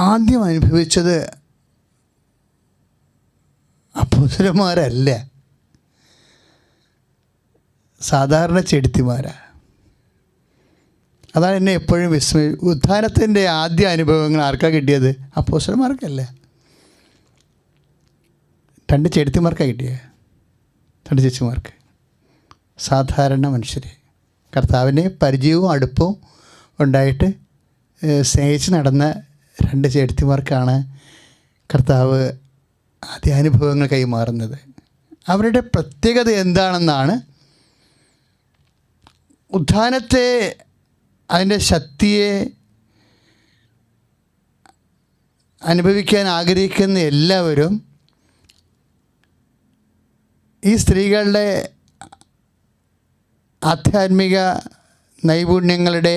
ആദ്യം അനുഭവിച്ചത് അപ്പോസ്തലന്മാരല്ല, സാധാരണ ചെടിത്തിമാരാ. അതാണ് എന്നെ എപ്പോഴും ഉത്ഥാനത്തിൻ്റെ ആദ്യ അനുഭവങ്ങൾ ആർക്കാണ് കിട്ടിയത്? അപ്പോസ്തലന്മാർക്കല്ല, 2 ചെടിത്തിമാർക്കാണ് കിട്ടിയത്, 2 ചേച്ചിമാർക്ക്. സാധാരണ മനുഷ്യർ കർത്താവിനെ പരിചയവും അടുപ്പവും ഉണ്ടായിട്ട് സ്നേഹിച്ച് നടന്ന 2 ചേട്ടത്തിമാർക്കാണ് കർത്താവ് ആദ്യ അനുഭവങ്ങൾ കൈമാറുന്നത്. അവരുടെ പ്രത്യേകത എന്താണെന്നാണ്, ഉത്ഥാനത്തെ, അതിൻ്റെ ശക്തിയെ അനുഭവിക്കാൻ ആഗ്രഹിക്കുന്ന എല്ലാവരും ഈ സ്ത്രീകളുടെ ആധ്യാത്മിക നൈപുണ്യങ്ങളുടെ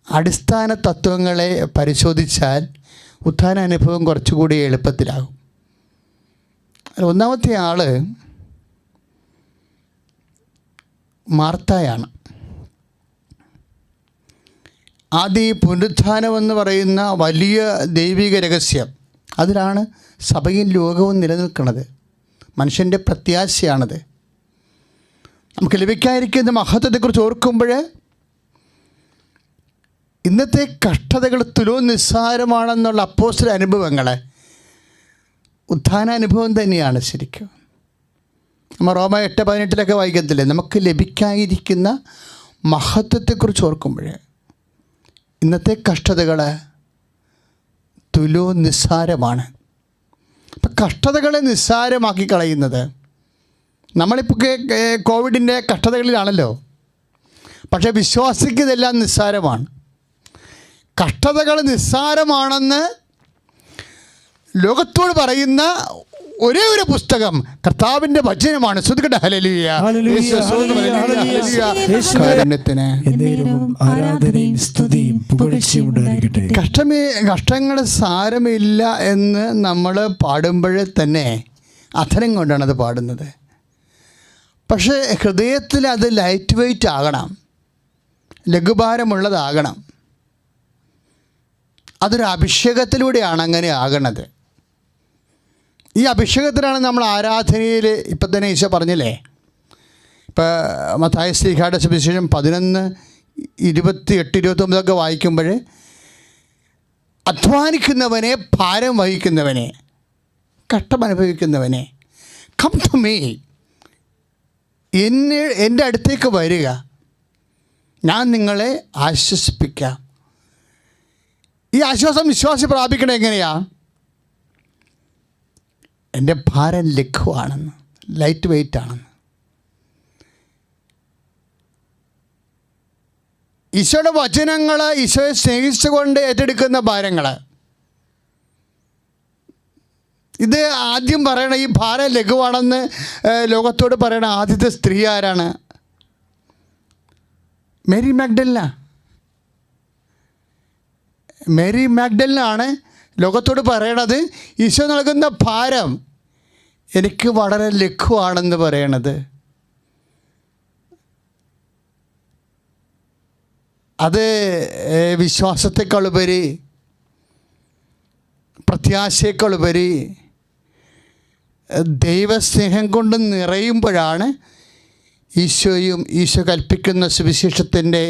അടിസ്ഥാന തത്വങ്ങളെ പരിശോധിച്ചാൽ ഉത്ഥാന അനുഭവം കുറച്ചുകൂടി എളുപ്പത്തിലാകും. ഒന്നാമത്തെ ആൾ മാർത്തായാണ്. ആദ്യം ഈ പുനരുത്ഥാനമെന്ന് പറയുന്ന വലിയ ദൈവിക രഹസ്യം, അതിലാണ് സഭയും ലോകവും നിലനിൽക്കുന്നത്. മനുഷ്യൻ്റെ പ്രത്യാശയാണത്. നമുക്ക് ലഭിക്കാതിരിക്കുന്ന മഹത്വത്തെക്കുറിച്ച് ഓർക്കുമ്പോൾ ഇന്നത്തെ കഷ്ടതകൾ തുലവും നിസ്സാരമാണെന്നുള്ള അപ്പോസ്തല അനുഭവങ്ങൾ ഉത്ഥാനാനുഭവം തന്നെയാണ് ശരിക്കും. നമ്മൾ റോമ 8:18 വായിക്കത്തില്ലേ, നമുക്ക് ലഭിക്കാതിരിക്കുന്ന മഹത്വത്തെക്കുറിച്ച് ഓർക്കുമ്പോൾ ഇന്നത്തെ കഷ്ടതകൾ തുലവും നിസ്സാരമാണ്. അപ്പം കഷ്ടതകളെ നിസ്സാരമാക്കി കളയുന്നത്, നമ്മളിപ്പോൾ കോവിഡിൻ്റെ കഷ്ടതകളിലാണല്ലോ, പക്ഷേ വിശ്വാസിക്ക് ഇതെല്ലാം നിസ്സാരമാണ്. കഷ്ടതകൾ നിസ്സാരമാണെന്ന് ലോകത്തോട് പറയുന്ന ഒരേ ഒരു പുസ്തകം കർത്താവിൻ്റെ വചനമാണ്. ശ്രദ്ധിക്കട്ടെ, ഹല്ലേലൂയ, കഷ്ടങ്ങൾ സാരമില്ല എന്ന് നമ്മൾ പാടുമ്പോഴേ തന്നെ അധരം കൊണ്ടാണ് അത് പാടുന്നത്. പക്ഷേ ഹൃദയത്തിൽ അത് ലൈറ്റ് വെയ്റ്റ് ആകണം, ലഘുഭാരമുള്ളതാകണം. അതൊരു അഭിഷേകത്തിലൂടെയാണ് അങ്ങനെ ആകണത്. ഈ അഭിഷേകത്തിലാണ് നമ്മൾ ആരാധനയിൽ, ഇപ്പം തന്നെ ഈശോ പറഞ്ഞില്ലേ, ഇപ്പോൾ മത്തായി ശ്ലീഹായുടെ സുവിശേഷം 11:28-29 വായിക്കുമ്പോൾ, അധ്വാനിക്കുന്നവനെ, ഭാരം വഹിക്കുന്നവനെ, കഷ്ടമനുഭവിക്കുന്നവനെ, കം ടു മീ, എൻ്റെ അടുത്തേക്ക് വരിക, ഞാൻ നിങ്ങളെ ആശ്വസിപ്പിക്കാം. ഈ ആശ്വാസം വിശ്വാസി പ്രാപിക്കണത് എങ്ങനെയാണ്? എൻ്റെ ഭാരം ലഘുവാണെന്ന്, ലൈറ്റ് വെയ്റ്റ് ആണെന്ന്. ഈശോയുടെ വചനങ്ങൾ, ഈശോയെ സ്നേഹിച്ചുകൊണ്ട് ഏറ്റെടുക്കുന്ന ഭാരങ്ങൾ, ഇത് ആദ്യം പറയണ ഈ ഭാരം ലഘുവാണെന്ന് ലോകത്തോട് പറയണ ആദ്യത്തെ സ്ത്രീ ആരാണ്? മേരി മാഗ്ഡലിന. മേരി മാഗ്ഡലിനാണ് ലോകത്തോട് പറയണത് ഈശോ നൽകുന്ന ഭാരം എനിക്ക് വളരെ ലഘുവാണെന്ന് പറയണത്. അത് വിശ്വാസത്തെക്കാളുപരി, പ്രത്യാശയെക്കാളുപരി ദൈവസ്നേഹം കൊണ്ട് നിറയുമ്പോഴാണ് ഈശോയും ഈശോ കൽപ്പിക്കുന്ന സുവിശേഷത്തിൻ്റെ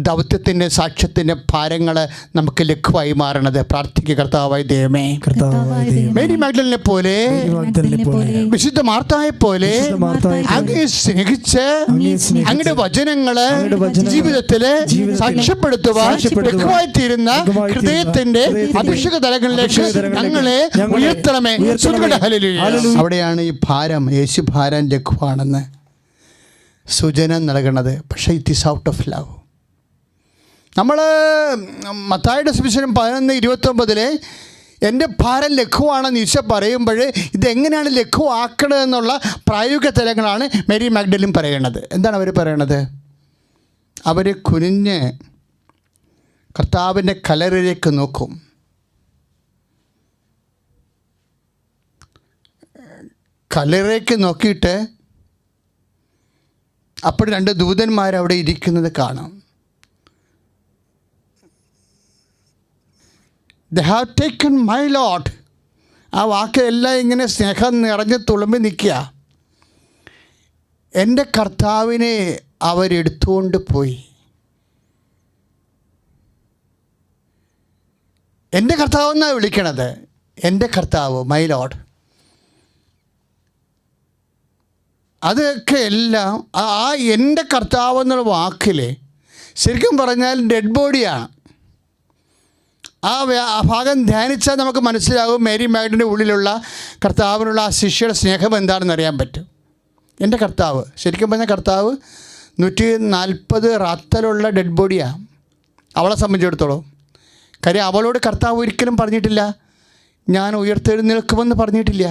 ദൗത്യത്തിൻ്റെ സാക്ഷ്യത്തിൻ്റെ ഭാരങ്ങൾ നമുക്ക് ലഘുവായി മാറണത്. പ്രാർത്ഥിക്കുക, കർത്താവായ ദൈവമേ, മേരി മാഗ്ദലിനെ പോലെ, വിശുദ്ധ മാർത്തായെ പോലെ അങ്ങയെ സ്നേഹിച്ച് അങ്ങയുടെ വചനങ്ങള് ജീവിതത്തിൽ സാക്ഷ്യപ്പെടുത്തുവാൻ ലഘുവായി തീരുന്ന ഹൃദയത്തിൻ്റെ അഭിഷേക തലങ്ങളിലേക്ക് ഞങ്ങളെ ഉയർത്തണമേ. അവിടെയാണ് ഈ ഭാരം, യേശു ഭാരം ലഘുവാണെന്ന് സൂചന നൽകണത്. പക്ഷേ it is out of love. നമ്മൾ മത്തായിയുടെ സുവിശേഷം 11:29 എൻ്റെ ഭാരം ലഘുവാണെന്ന് ഈശോ പറയുമ്പോൾ ഇതെങ്ങനെയാണ് ലഘുവാക്കണതെന്നുള്ള പ്രായോഗിക തലങ്ങളാണ് മേരി മാഗ്ഡലിൻ പറയണത്. എന്താണ് അവർ പറയണത്? അവർ കുനിഞ്ഞ് കർത്താവിൻ്റെ കല്ലറയിലേക്ക് നോക്കും. കല്ലറയിലേക്ക് നോക്കിയിട്ട് അപ്പോൾ 2 ദൂതന്മാർ അവിടെ ഇരിക്കുന്നത് കാണാം. They have taken my lord. ആ വാക്കെല്ലാം ഇങ്ങനെ സ്നേഹം നിറഞ്ഞ് തുളുമ്പി നിൽക്കുക. എൻ്റെ കർത്താവിനെ അവരെടുത്തുകൊണ്ട് പോയി. എൻ്റെ കർത്താവ് എന്നാണ് വിളിക്കണത്. എൻ്റെ കർത്താവ്, മൈ ലോഡ്. അതൊക്കെ എല്ലാം ആ എൻ്റെ കർത്താവ് എന്നുള്ള വാക്കിൽ ശരിക്കും പറഞ്ഞാൽ ഡെഡ് ബോഡിയാണ്. ആ ഭാഗം ധ്യാനിച്ചാൽ നമുക്ക് മനസ്സിലാകും മേരി മാഗ്ഡലിൻ്റെ ഉള്ളിലുള്ള കർത്താവിനുള്ള ആ ശിഷ്യയുടെ സ്നേഹം എന്താണെന്ന് അറിയാൻ പറ്റും. എൻ്റെ കർത്താവ് ശരിക്കും പറഞ്ഞാൽ കർത്താവ് 140 റാത്തലുള്ള ഡെഡ് ബോഡിയാണ് അവളെ സംബന്ധിച്ചിടത്തോളം. കാര്യം അവളോട് കർത്താവ് ഒരിക്കലും പറഞ്ഞിട്ടില്ല ഞാൻ ഉയർത്തെഴുന്നേൽക്കുമെന്ന് പറഞ്ഞിട്ടില്ല.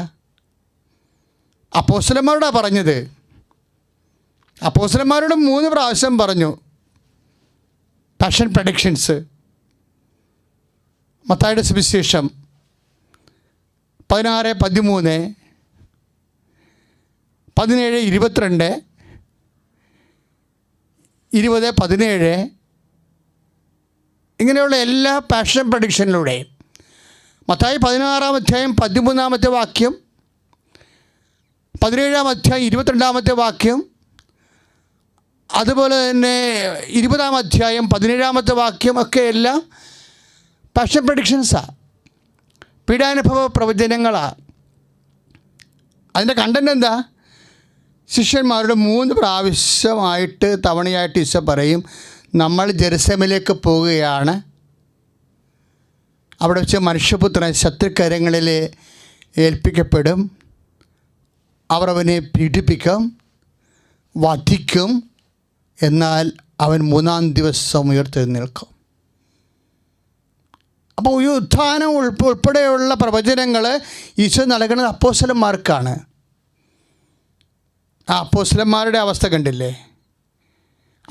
അപ്പോസ്തലന്മാരോടാണ് പറഞ്ഞത്. അപ്പോസ്തലന്മാരോട് 3 പ്രാവശ്യം പറഞ്ഞു പാഷൻ പ്രഡിക്ഷൻസ്. മത്തായിയുടെ സുവിശേഷം 16:13, 17:22, 20:17 ഇങ്ങനെയുള്ള എല്ലാ പാഷൻ പ്രഡിക്ഷനിലൂടെയും മത്തായി 16-ാം അധ്യായം 13-ാമത്തെ വാക്യം, 17-ാം അധ്യായം 22-ാമത്തെ വാക്യം, അതുപോലെ തന്നെ 20-ാം അധ്യായം 17-ാമത്തെ വാക്യം ഒക്കെ എല്ലാം പാഷൻ പ്രഡിക്ഷൻസാണ്, പീഡാനുഭവ പ്രവചനങ്ങളാണ്. അതിൻ്റെ കണ്ടന്റ് എന്താ? ശിഷ്യന്മാരുടെ 3 പ്രാവശ്യമായിട്ട് തവണയായിട്ട് ഈശോ പറയും നമ്മൾ ജെറുസലേമിലേക്ക് പോവുകയാണ്. അവിടെ വെച്ച് മനുഷ്യപുത്രൻ ശത്രുക്കരങ്ങളിൽ ഏൽപ്പിക്കപ്പെടും. അവർ അവനെ പീഡിപ്പിക്കും, വധിക്കും, എന്നാൽ അവൻ 3-ാം ദിവസം ഉയർത്തെഴുന്നേൽക്കും. അപ്പോൾ ഈ ഉത്ഥാനം ഉൾപ്പെടെയുള്ള പ്രവചനങ്ങൾ ഈശോ നൽകുന്നത് അപ്പോസ്തലന്മാർക്കാണ്. ആ അപ്പോസ്തലന്മാരുടെ അവസ്ഥ കണ്ടില്ലേ?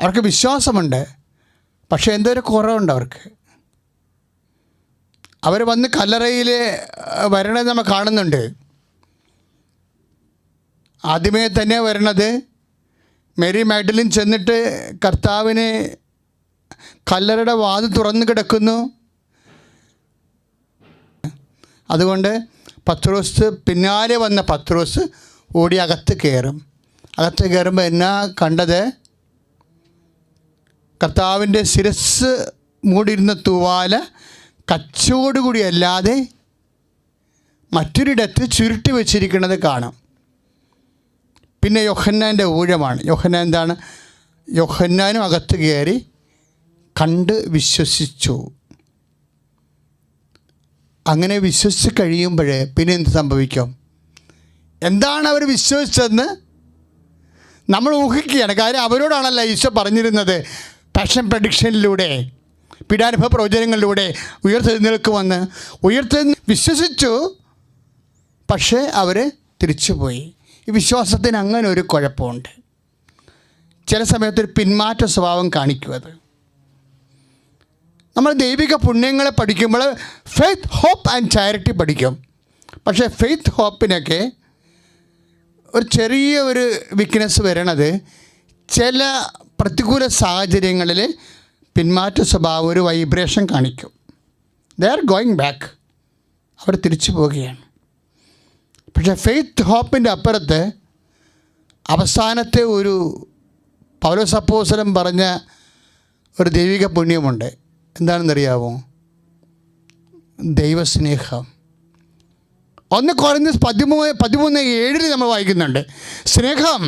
അവർക്ക് വിശ്വാസമുണ്ട്, പക്ഷേ എന്തോ ഒരു കുറവുണ്ട് അവർക്ക്. അവർ വന്ന് കല്ലറയിൽ വരണത് നമ്മൾ കാണുന്നുണ്ട്. ആദ്യമേ തന്നെ വരണത് മേരി മാഗ്ഡലിൻ ചെന്നിട്ട് കർത്താവിനെ കല്ലറയുടെ വാതിൽ തുറന്നു കിടക്കുന്നു. അതുകൊണ്ട് പത്രോസ് പിന്നാലെ വന്ന പത്രോസ് ഓടി അകത്ത് കയറും. അകത്ത് കയറുമ്പോൾ എന്നാ കണ്ടത്? കർത്താവിൻ്റെ ശിരസ് മൂടിയിരുന്ന തൂവാല കച്ചോടുകൂടി അല്ലാതെ മറ്റൊരിടത്ത് ചുരുട്ടി വെച്ചിരിക്കുന്നത് കാണാം. പിന്നെ യോഹന്നാൻ്റെ ഊഴമാണ്. യോഹന്നാൻ എന്താണ്? യോഹന്നാനും അകത്ത് കയറി കണ്ട് വിശ്വസിച്ചു. അങ്ങനെ വിശ്വസിച്ച് കഴിയുമ്പോൾ പിന്നെ എന്ത് സംഭവിക്കും? എന്താണ് അവർ വിശ്വസിച്ചതെന്ന് നമ്മൾ ഊഹിക്കുകയാണ്. കാര്യം അവരോടാണല്ലോ ഈശോ പറഞ്ഞിരുന്നത് പാഷൻ പ്രഡിക്ഷനിലൂടെ, പീഡാനുഭവ പ്രവചനങ്ങളിലൂടെ ഉയർത്തെഴുന്നേൽക്കുമെന്ന്. വിശ്വസിച്ചു, പക്ഷേ അവർ തിരിച്ചുപോയി. ഈ വിശ്വാസത്തിന് അങ്ങനെ ഒരു കുഴപ്പമുണ്ട്. ചില സമയത്തൊരു പിന്മാറ്റ സ്വഭാവം കാണിക്കും. അത് നമ്മൾ ദൈവിക പുണ്യങ്ങളെ പഠിക്കുമ്പോൾ ഫെയ്ത്ത്, ഹോപ്പ് ആൻഡ് ചാരിറ്റി പഠിക്കും. പക്ഷേ ഫെയ്ത്ത്, ഹോപ്പിനൊക്കെ ഒരു ചെറിയ ഒരു വീക്ക്നെസ് വരണത് ചില പ്രതികൂല സാഹചര്യങ്ങളിൽ പിന്മാറ്റ സ്വഭാവം ഒരു വൈബ്രേഷൻ കാണിക്കും. ദേ ആർ ഗോയിങ് ബാക്ക്, അവർ തിരിച്ചു പോവുകയാണ്. പക്ഷേ ഫെയ്ത്ത്, ഹോപ്പിൻ്റെ അപ്പുറത്ത് അവസാനത്തെ ഒരു പൗലോസ് അപ്പോസ്തലൻ പറഞ്ഞ ഒരു ദൈവിക പുണ്യമുണ്ട്. എന്താണെന്നറിയാമോ? ദൈവസ്നേഹം. 1 കൊരിന്ത്യർ 13:7 നമ്മൾ വായിക്കുന്നുണ്ട്. സ്നേഹം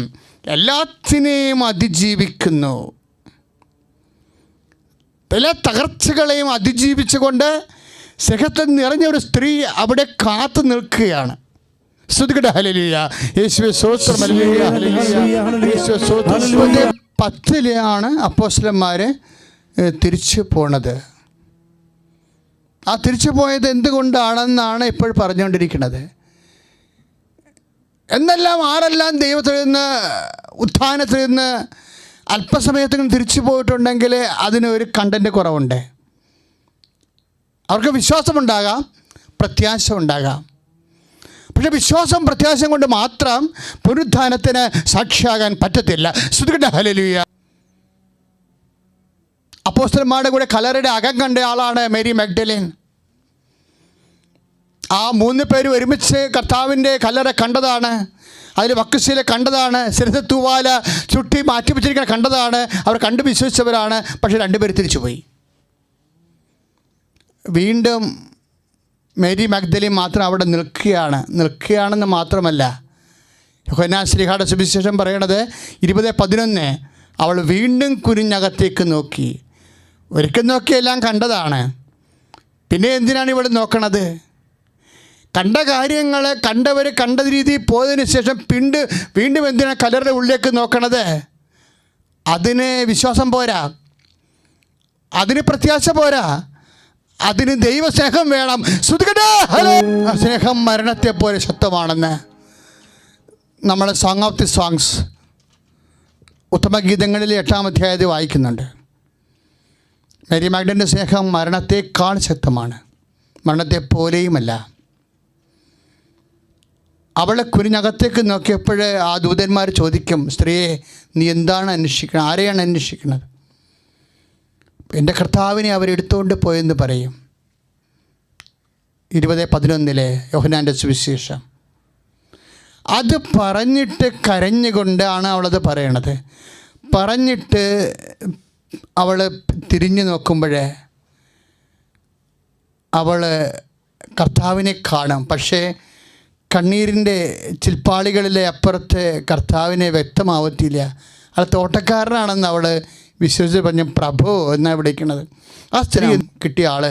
എല്ലാത്തിനെയും അതിജീവിക്കുന്നു. എല്ലാ തകർച്ചകളെയും അതിജീവിച്ചുകൊണ്ട് സ്നേഹത്തിൽ നിറഞ്ഞ ഒരു സ്ത്രീ അവിടെ കാത്തു നിൽക്കുകയാണ്. സ്തുതിക്കട്ടെ, ഹല്ലേലൂയ. യേശുവേ സ്തോത്രം, ഹല്ലേലൂയ, യേശുവേ സ്തോത്രം. 10 അപ്പോസ്തലന്മാർ തിരിച്ചു പോണത്. ആ തിരിച്ചു പോയത് എന്തുകൊണ്ടാണെന്നാണ് ഇപ്പോൾ പറഞ്ഞുകൊണ്ടിരിക്കുന്നത്. എന്നെല്ലാം ആരെല്ലാം ദൈവത്തിൽ നിന്ന്, ഉത്ഥാനത്തിൽ നിന്ന് അല്പസമയത്തിന് തിരിച്ചു പോയിട്ടുണ്ടെങ്കിൽ അതിനൊരു കണ്ടൻറ്റ് കുറവുണ്ട്. അവർക്ക് വിശ്വാസമുണ്ടാകാം, പ്രത്യാശ ഉണ്ടാകാം. പക്ഷേ വിശ്വാസം പ്രത്യാശയും കൊണ്ട് മാത്രം പുനരുത്ഥാനത്തിന് സാക്ഷിയാകാൻ പറ്റത്തില്ല. സ്തുതിക്കട്ടെ, ഹല്ലേലൂയ. അപ്പോസ്തലന്മാരുടെ കൂടെ കല്ലറയുടെ അകം കണ്ട ആളാണ് മേരി മാഗ്ഡലിൻ. ആ 3 പേര് ഒരുമിച്ച് കർത്താവിൻ്റെ കല്ലറ കണ്ടതാണ്, അതിൽ വക്കശീല കണ്ടതാണ്, ശിരസ്സ് തൂവാല ചുട്ടി മാറ്റി വെച്ചിരിക്കുന്ന കണ്ടതാണ്, അവർ കണ്ടു വിശ്വസിച്ചവരാണ്. പക്ഷേ 2 പേര് തിരിച്ചുപോയി. വീണ്ടും മേരി മഗ്ദലിൻ മാത്രം അവിടെ നിൽക്കുകയാണെന്ന് മാത്രമല്ല, യോഹന്നാൻ ശ്ലീഹായുടെ സുവിശേഷം പറയണത് 20:11, അവൾ വീണ്ടും കുനിഞ്ഞകത്തേക്ക് നോക്കി. ഒരിക്കൽ നോക്കിയെല്ലാം കണ്ടതാണ്, പിന്നെ എന്തിനാണ് ഇവൾ നോക്കണത്? കണ്ട കാര്യങ്ങൾ കണ്ടവർ കണ്ട രീതിയിൽ പോയതിന് ശേഷം വീണ്ടും എന്തിനാണ് കല്ലറയുടെ ഉള്ളിലേക്ക് നോക്കണത്? അതിന് വിശ്വാസം പോരാ, അതിന് പ്രത്യാശ പോരാ, അതിന് ദൈവസ്നേഹം വേണം. ആ സ്നേഹം മരണത്തെ പോലെ ശക്തമാണെന്ന് നമ്മൾ സോങ് ഓഫ് ദി സോങ്സ് ഉത്തമഗീതങ്ങളിൽ 8-ാം അധ്യായത്തിൽ വായിക്കുന്നുണ്ട്. മേരി മാഗ്ഡലിൻ്റെ സ്നേഹം മരണത്തെക്കാൾ ശക്തമാണ്, മരണത്തെ പോലെയുമല്ല. അവളെ കുനിഞ്ഞകത്തേക്ക് നോക്കിയപ്പോൾ ആ ദൂതന്മാർ ചോദിക്കും, സ്ത്രീയെ നീ എന്താണ് അന്വേഷിക്കുന്നത്? ആരെയാണ് അന്വേഷിക്കുന്നത്? എൻ്റെ കർത്താവിനെ അവരെടുത്തുകൊണ്ട് പോയെന്ന് പറയും. 20:11 യോഹന്നാൻ്റെ സുവിശേഷം. അത് പറഞ്ഞിട്ട് കരഞ്ഞുകൊണ്ടാണ് അവളത് പറയണത്. പറഞ്ഞിട്ട് അവൾ തിരിഞ്ഞു നോക്കുമ്പോൾ അവൾ കർത്താവിനെ കാണും. പക്ഷേ കണ്ണീരിൻ്റെ ചിൽപ്പാളികളിലെ അപ്പുറത്ത് കർത്താവിനെ വ്യക്തമാവത്തില്ല. അത് തോട്ടക്കാരനാണെന്ന് അവൾ വിശ്വസിച്ച് പറഞ്ഞ പ്രഭു എന്നാണ് വിളിക്കുന്നത്. ആ സ്ത്രീ കിട്ടിയ ആൾ.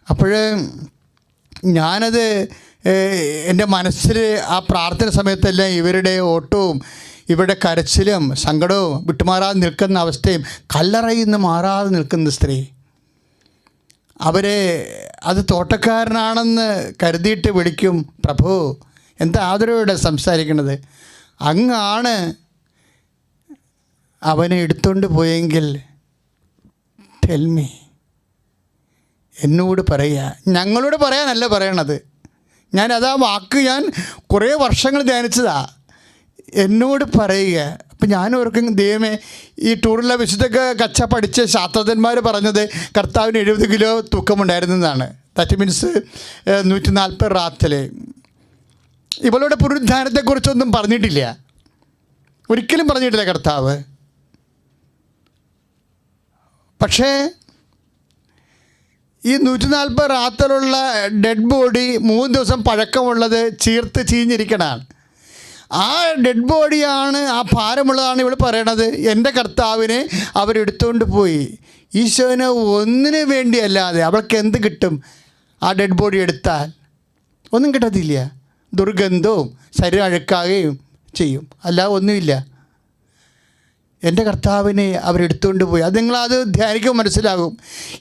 അപ്പോൾ ഞാനത് എൻ്റെ മനസ്സിൽ ആ പ്രാർത്ഥന സമയത്തെല്ലാം ഇവരുടെ ഓട്ടവും ഇവരുടെ കരച്ചിലും സങ്കടവും വിട്ടുമാറാതെ നിൽക്കുന്ന അവസ്ഥയും കല്ലറയിൽ നിന്ന് മാറാതെ നിൽക്കുന്ന സ്ത്രീ, അത് തോട്ടക്കാരനാണെന്ന് കരുതിയിട്ട് വിളിക്കും, പ്രഭു എന്താ ആദരവോടെ സംസാരിക്കുന്നത്? അങ്ങാണ് അവനെ എടുത്തുകൊണ്ട് പോയെങ്കിൽ ടെൽമി, എന്നോട് പറയുക. ഞങ്ങളോട് പറയാനല്ല പറയണത്, ഞാനതാ വാക്ക് ഞാൻ കുറേ വർഷങ്ങൾ ധ്യാനിച്ചതാ. എന്നോട് പറയുക. അപ്പം ഞാൻ ഓർക്കും, ദൈവമേ, ഈ ടൂറിലെ വിശുദ്ധ കച്ച പഠിച്ച ശാസ്ത്രജ്ഞന്മാർ പറഞ്ഞത് കർത്താവിന് 70 കിലോ തൂക്കമുണ്ടായിരുന്നതാണ്. ദാറ്റ് മീൻസ് 140 റാത്തിൽ. ഇവളുടെ പുനരുദ്ധാനത്തെക്കുറിച്ചൊന്നും പറഞ്ഞിട്ടില്ല, ഒരിക്കലും പറഞ്ഞിട്ടില്ല കർത്താവ്. പക്ഷേ ഈ 140 റാത്തിലുള്ള ഡെഡ് ബോഡി 3 ദിവസം പഴക്കമുള്ളത് ചീഞ്ഞിരിക്കണതാണ്. ആ ഡെഡ് ബോഡിയാണ്, ആ ഭാരമുള്ളതാണ് ഇവൾ പറയണത്. എൻ്റെ കർത്താവിനെ അവരെടുത്തുകൊണ്ട് പോയി. ഈശോനെ ഒന്നിനു വേണ്ടിയല്ലാതെ അവൾക്ക് എന്ത് കിട്ടും? ആ ഡെഡ് ബോഡി എടുത്താൽ ഒന്നും കിട്ടത്തില്ല. ദുർഗന്ധവും ശരീരം അഴുക്കാകുകയും ചെയ്യും, അല്ലാതെ ഒന്നുമില്ല. എൻ്റെ കർത്താവിനെ അവരെടുത്തുകൊണ്ട് പോയി. അത് നിങ്ങളത് ധ്യാനിക്കുമ്പോൾ മനസ്സിലാകും.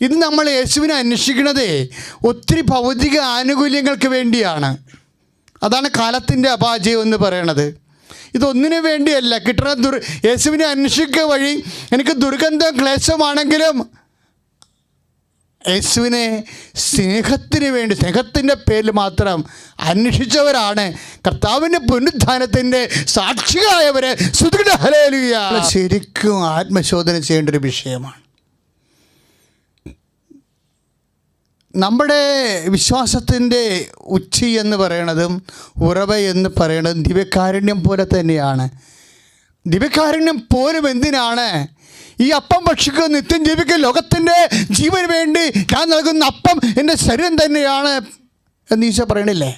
ഇത് നമ്മൾ യേശുവിനെ അന്വേഷിക്കണതേ ഒത്തിരി ഭൗതിക ആനുകൂല്യങ്ങൾക്ക് വേണ്ടിയാണ്. അതാണ് കാലത്തിൻ്റെ അപാജയം എന്ന് പറയണത്. ഇതൊന്നിനു വേണ്ടിയല്ല. കിട്ടുന്ന യേശുവിനെ അന്വേഷിക്കുക വഴി എനിക്ക് ദുർഗന്ധം ക്ലേശമാണെങ്കിലും യേശുവിനെ സ്നേഹത്തിന് വേണ്ടി, സ്നേഹത്തിൻ്റെ പേരിൽ മാത്രം അന്വേഷിച്ചവരാണ് കർത്താവിൻ്റെ പുനരുദ്ധാനത്തിൻ്റെ സാക്ഷികളായവരെ. ഹല്ലേലൂയ. ശരിക്കും ആത്മശോധന ചെയ്യേണ്ട ഒരു വിഷയമാണ്. നമ്മുടെ വിശ്വാസത്തിൻ്റെ ഉച്ചി എന്ന് പറയണതും ഉറവ എന്ന് പറയണതും ദിവ്യകാരുണ്യം പോലെ തന്നെയാണ്. ദിവ്യകാരുണ്യം പോലും എന്തിനാണ്? ഈ അപ്പം ഭക്ഷിക്കുക, നിത്യം ജീവിക്കുക, ലോകത്തിൻ്റെ ജീവന് വേണ്ടി ഞാൻ നൽകുന്ന അപ്പം എൻ്റെ ശരീരം തന്നെയാണ് എന്ന് ഈശോ പറയണില്ലേ?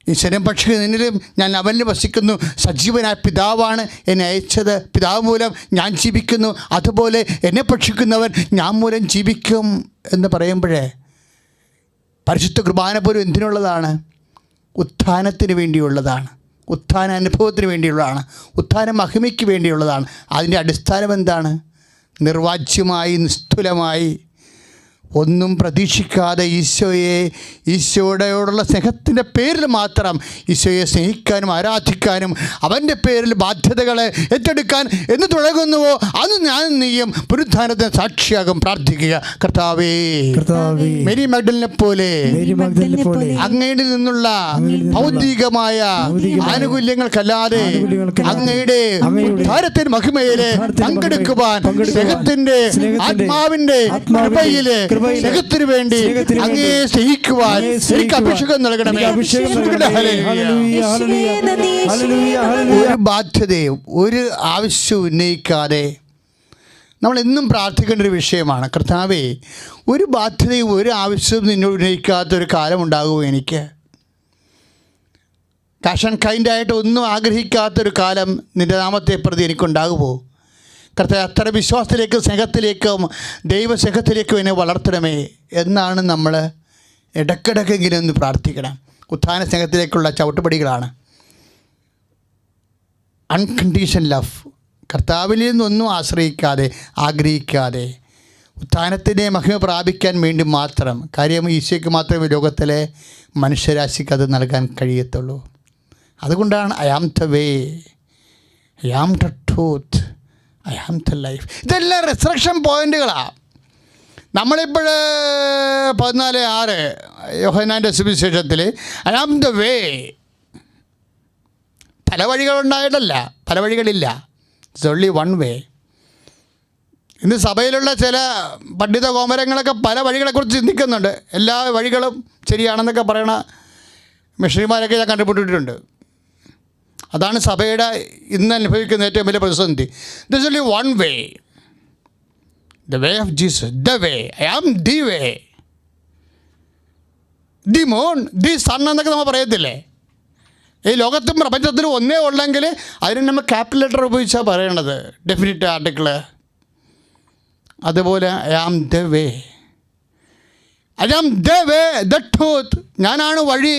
ഈ ശരീരം ഭക്ഷിക്കുന്നതിനും ഞാൻ അവനിൽ വസിക്കുന്നു, സജീവനായ പിതാവാണ് എന്നെ അയച്ചത്, പിതാവ് മൂലം ഞാൻ ജീവിക്കുന്നു, അതുപോലെ എന്നെ ഭക്ഷിക്കുന്നവൻ ഞാൻ മൂലം ജീവിക്കും എന്ന് പറയുമ്പോഴേ പരിശുദ്ധ കുർബാന പോലും എന്തിനുള്ളതാണ്? ഉത്ഥാനത്തിന് വേണ്ടിയുള്ളതാണ്, ഉത്ഥാന അനുഭവത്തിന് വേണ്ടിയുള്ളതാണ്, ഉത്ഥാന മഹിമയ്ക്ക് വേണ്ടിയുള്ളതാണ്. അതിൻ്റെ അടിസ്ഥാനം എന്താണ്? നിർവാജ്യമായി നിസ്തുലമായി ഒന്നും പ്രതീക്ഷിക്കാതെ ഈശോയോടുള്ള സ്നേഹത്തിൻ്റെ പേരിൽ മാത്രം ഈശോയെ സ്നേഹിക്കാനും ആരാധിക്കാനും അവൻ്റെ പേരിൽ ബാധ്യതകളെ ഏറ്റെടുക്കാൻ എന്ന് തുടങ്ങുന്നുവോ അന്ന് ഞാൻ നീയും പുനരുദ്ധാനത്തിന് സാക്ഷിയാകും. പ്രാർത്ഥിക്കുക, കർത്താവേ, മേരി മഗ്ദലിനെ പോലെ അങ്ങയുടെ നിന്നുള്ള ഭൗതികമായ ആനുകൂല്യങ്ങൾക്കല്ലാതെ അങ്ങയുടെ ഉദ്ധാരത്തിന് മഹിമയിലെ പങ്കെടുക്കുവാൻ സ്നേഹത്തിൻ്റെ ആത്മാവിൻ്റെ കൃപയിലെ സ്നേഹത്തിന് വേണ്ടി അങ്ങേ സ്നേഹിക്കുവാൻ എനിക്ക് അഭിഷേകം നൽകണമേ. ഒരു ബാധ്യതയും ഒരു ആവശ്യവും ഉന്നയിക്കാതെ നമ്മൾ എന്നും പ്രാർത്ഥിക്കേണ്ട ഒരു വിഷയമാണ്. കർത്താവേ, ഒരു ബാധ്യതയും ഒരു ആവശ്യവും നിന്നോട് ഉന്നയിക്കാത്തൊരു കാലമുണ്ടാകുമോ എനിക്ക്? കാഷ് ആൻഡ് കൈൻഡായിട്ട് ഒന്നും ആഗ്രഹിക്കാത്തൊരു കാലം നിൻ്റെ നാമത്തെ പ്രതി എനിക്കുണ്ടാകുമോ? കർത്താവേ, അത്ര വിശ്വാസത്തിലേക്കും സ്നേഹത്തിലേക്കും ദൈവസ്നേഹത്തിലേക്കും എന്നെ വളർത്തണമേ എന്നാണ് നമ്മൾ ഇടയ്ക്കിടയ്ക്കെങ്കിലും ഒന്ന് പ്രാർത്ഥിക്കണം. ഉത്ഥാന സ്നേഹത്തിലേക്കുള്ള ചവിട്ടുപടികളാണ് അൺകണ്ടീഷൻ ലവ്. കർത്താവിൽ നിന്നൊന്നും ആശ്രയിക്കാതെ ആഗ്രഹിക്കാതെ ഉത്ഥാനത്തിൻ്റെ മഹിമ പ്രാപിക്കാൻ വേണ്ടി മാത്രം. കാര്യം ഈശോയ്ക്ക് മാത്രമേ ലോകത്തിലെ മനുഷ്യരാശിക്ക് അത് നൽകാൻ കഴിയത്തുള്ളൂ. അതുകൊണ്ടാണ് I am the way, I am the truth, I am the life. ഇതെല്ലാം റിസറക്ഷൻ പോയിൻ്റുകളാണ്. നമ്മളിപ്പോൾ 14:6 യോഹന്നാൻ്റെ സുവിശേഷത്തിൽ ഐ ആം ദ വേ, പല വഴികളുണ്ടായിട്ടല്ല, പല വഴികളില്ല, ഇറ്റ്സ് ഓൺലി വൺ വേ. ഇന്ന് സഭയിലുള്ള ചില പണ്ഡിത കോമരങ്ങളൊക്കെ പല വഴികളെക്കുറിച്ച് ചിന്തിക്കുന്നുണ്ട്. എല്ലാ വഴികളും ശരിയാണെന്നൊക്കെ പറയണ മിഷണറിമാരൊക്കെ ഞാൻ കണ്ടുപിട്ടിട്ടുണ്ട്. അതാണ് സഭയുടെ ഇന്ന് അനുഭവിക്കുന്ന ഏറ്റവും വലിയ പ്രതിസന്ധി. This only one way, the way of Jesus, the way, I am the way, the moon, the sun എന്നൊക്കെ നമ്മൾ പറയത്തില്ലേ? ഈ ലോകത്തും പ്രപഞ്ചത്തിലും ഒന്നേ ഉള്ളെങ്കിൽ അതിന് നമ്മൾ ക്യാപിറ്റൽ ലെറ്റർ ഉപയോഗിച്ചാണ് പറയണത്, ഡെഫിനിറ്റ് ആർട്ടിക്കിൾ. അതുപോലെ I am the way, I am the way, the truth, ഞാനാണ് വഴി,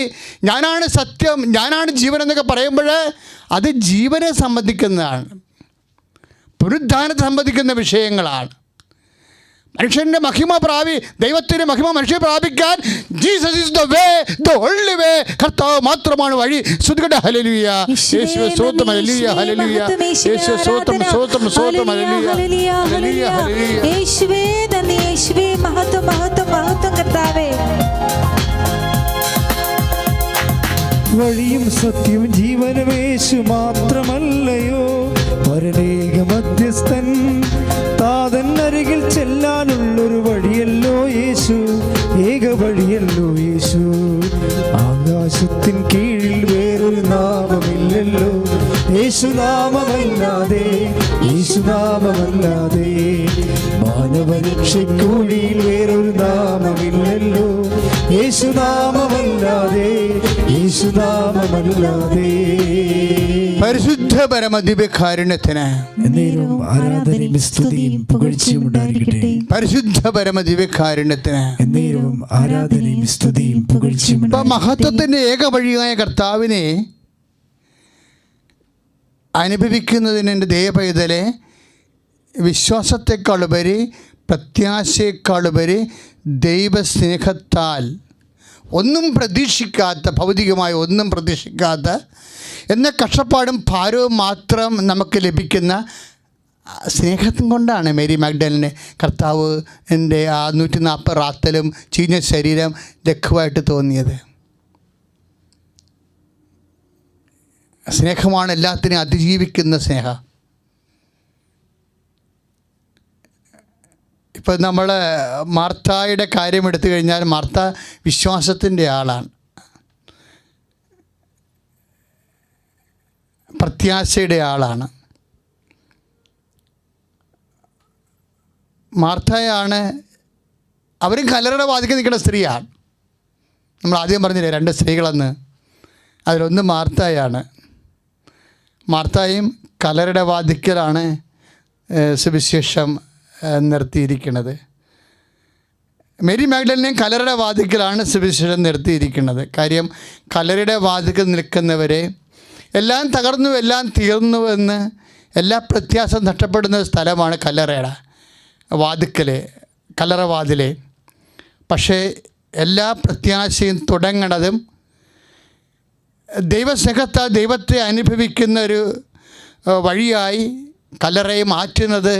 ഞാനാണ് സത്യം, ഞാനാണ് ജീവൻ എന്നൊക്കെ പറയുമ്പോൾ അത് ജീവനെ സംബന്ധിക്കുന്നതാണ്, പുനരുദ്ധാനത്തെ സംബന്ധിക്കുന്ന വിഷയങ്ങളാണ്. മനുഷ്യൻ്റെ മഹിമ ദൈവത്തിൻ്റെ മഹിമ മനുഷ്യനെ പ്രാപിക്കാൻ Jesus is the way, the only way. കർത്താവ് മാത്രമാണ് വഴി. സ്തുതിക്കട്ടെ. ഹല്ലേലൂയ, യേശുവേ സ്തോത്രം, ഹല്ലേലൂയ, ഹല്ലേലൂയ, യേശുവേ സ്തോത്രം, സ്തോത്രം, സ്തോത്രം, ഹല്ലേലൂയ, ഹല്ലേലൂയ, ഹല്ലേലൂയ. യേശുവേ നന്ദി, യേശുവേ മഹത്വം, മഹത്വം, മഹത്വം കർത്താവേ. വഴിയും സത്യവും ജീവനും യേശു മാത്രമല്ലയോ, പരലേക മധ്യസ്ഥൻ താതൻ അരികിൽ ചെല്ലാനുള്ളൊരു വഴിയല്ലോ യേശു, ഏക വഴിയല്ലോ യേശു. ആകാശത്തിൻ കീഴിൽ വേറൊരു നാമമില്ലല്ലോ, യേശുനാമമല്ലാതെ, യേശുനാമമല്ലാതെ. മാനവരക്ഷയ്ക്കുഴിയിൽ വേറൊരു നാമമില്ലല്ലോ, യേശുനാമമല്ലാതെ, യേശുനാമമല്ലാതെ. പരിശുദ്ധ പരമദിവ്യകാരുണ്യത്തിന് ആരാധനയും സ്തുതിയും പുകഴ്ചയും ഉണ്ടായിരിക്കട്ടെ. പരിശുദ്ധ പരമദിവ്യകാരുണ്യത്തിന് ആരാധനയും സ്തുതിയും പുകഴ്ചയും. ഇപ്പം മഹത്വത്തിൻ്റെ ഏക വഴിയായ കർത്താവിനെ അനുഭവിക്കുന്നതിന് എൻ്റെ ദൈവപൈതലെ വിശ്വാസത്തെക്കാളുപരി പ്രത്യാശയെക്കാളുപരി ദൈവസ്നേഹത്താൽ ഒന്നും പ്രതീക്ഷിക്കാത്ത, ഭൗതികമായി ഒന്നും പ്രതീക്ഷിക്കാത്ത, എന്ന കഷ്ടപ്പാടും ഭാരവും മാത്രം നമുക്ക് ലഭിക്കുന്ന സ്നേഹം കൊണ്ടാണ് മേരി മാഗ്ഡലിനെ കർത്താവ് എൻ്റെ ആ 140 റാത്തലും ചീഞ്ഞ ശരീരം ലഘുവായിട്ട് തോന്നിയത്. സ്നേഹമാണ് എല്ലാത്തിനെയും അതിജീവിക്കുന്ന സ്നേഹം. ഇപ്പം നമ്മൾ മാർത്തായുടെ കാര്യം എടുത്തു കഴിഞ്ഞാൽ മാർത്ത വിശ്വാസത്തിൻ്റെ ആളാണ്, പ്രത്യാശയുടെ ആളാണ്. മാർത്തയാണ്, അവരും കല്ലറയുടെ വാതിക്കൽ നിൽക്കുന്ന സ്ത്രീയാണ്. നമ്മൾ ആദ്യം പറഞ്ഞില്ലേ 2 സ്ത്രീകളെന്ന്, അതിലൊന്ന് മാർത്തയാണ്. മാർത്തായും കല്ലറയുടെ വാതിക്കലാണ് സുവിശേഷം നിർത്തിയിരിക്കുന്നത്. മേരി മാഗ്ഡലിനെയും കല്ലറയുടെ വാതിക്കലാണ് സുവിശേഷം നിർത്തിയിരിക്കുന്നത്. കാര്യം കല്ലറയുടെ വാതിക്കൽ നിൽക്കുന്നവരെ എല്ലാം തകർന്നു, എല്ലാം തീർന്നുവെന്ന്, എല്ലാ പ്രത്യാശ നഷ്ടപ്പെടുന്ന സ്ഥലമാണ് കല്ലറയുടെ വാതിക്കൽ, കല്ലറ വാതിലെ. പക്ഷേ എല്ലാ പ്രത്യാശയും തുടങ്ങണതും ദൈവസ്നേഹത്താൽ ദൈവത്തെ അനുഭവിക്കുന്ന ഒരു വഴിയായി കല്ലറയെ മാറ്റുന്നത്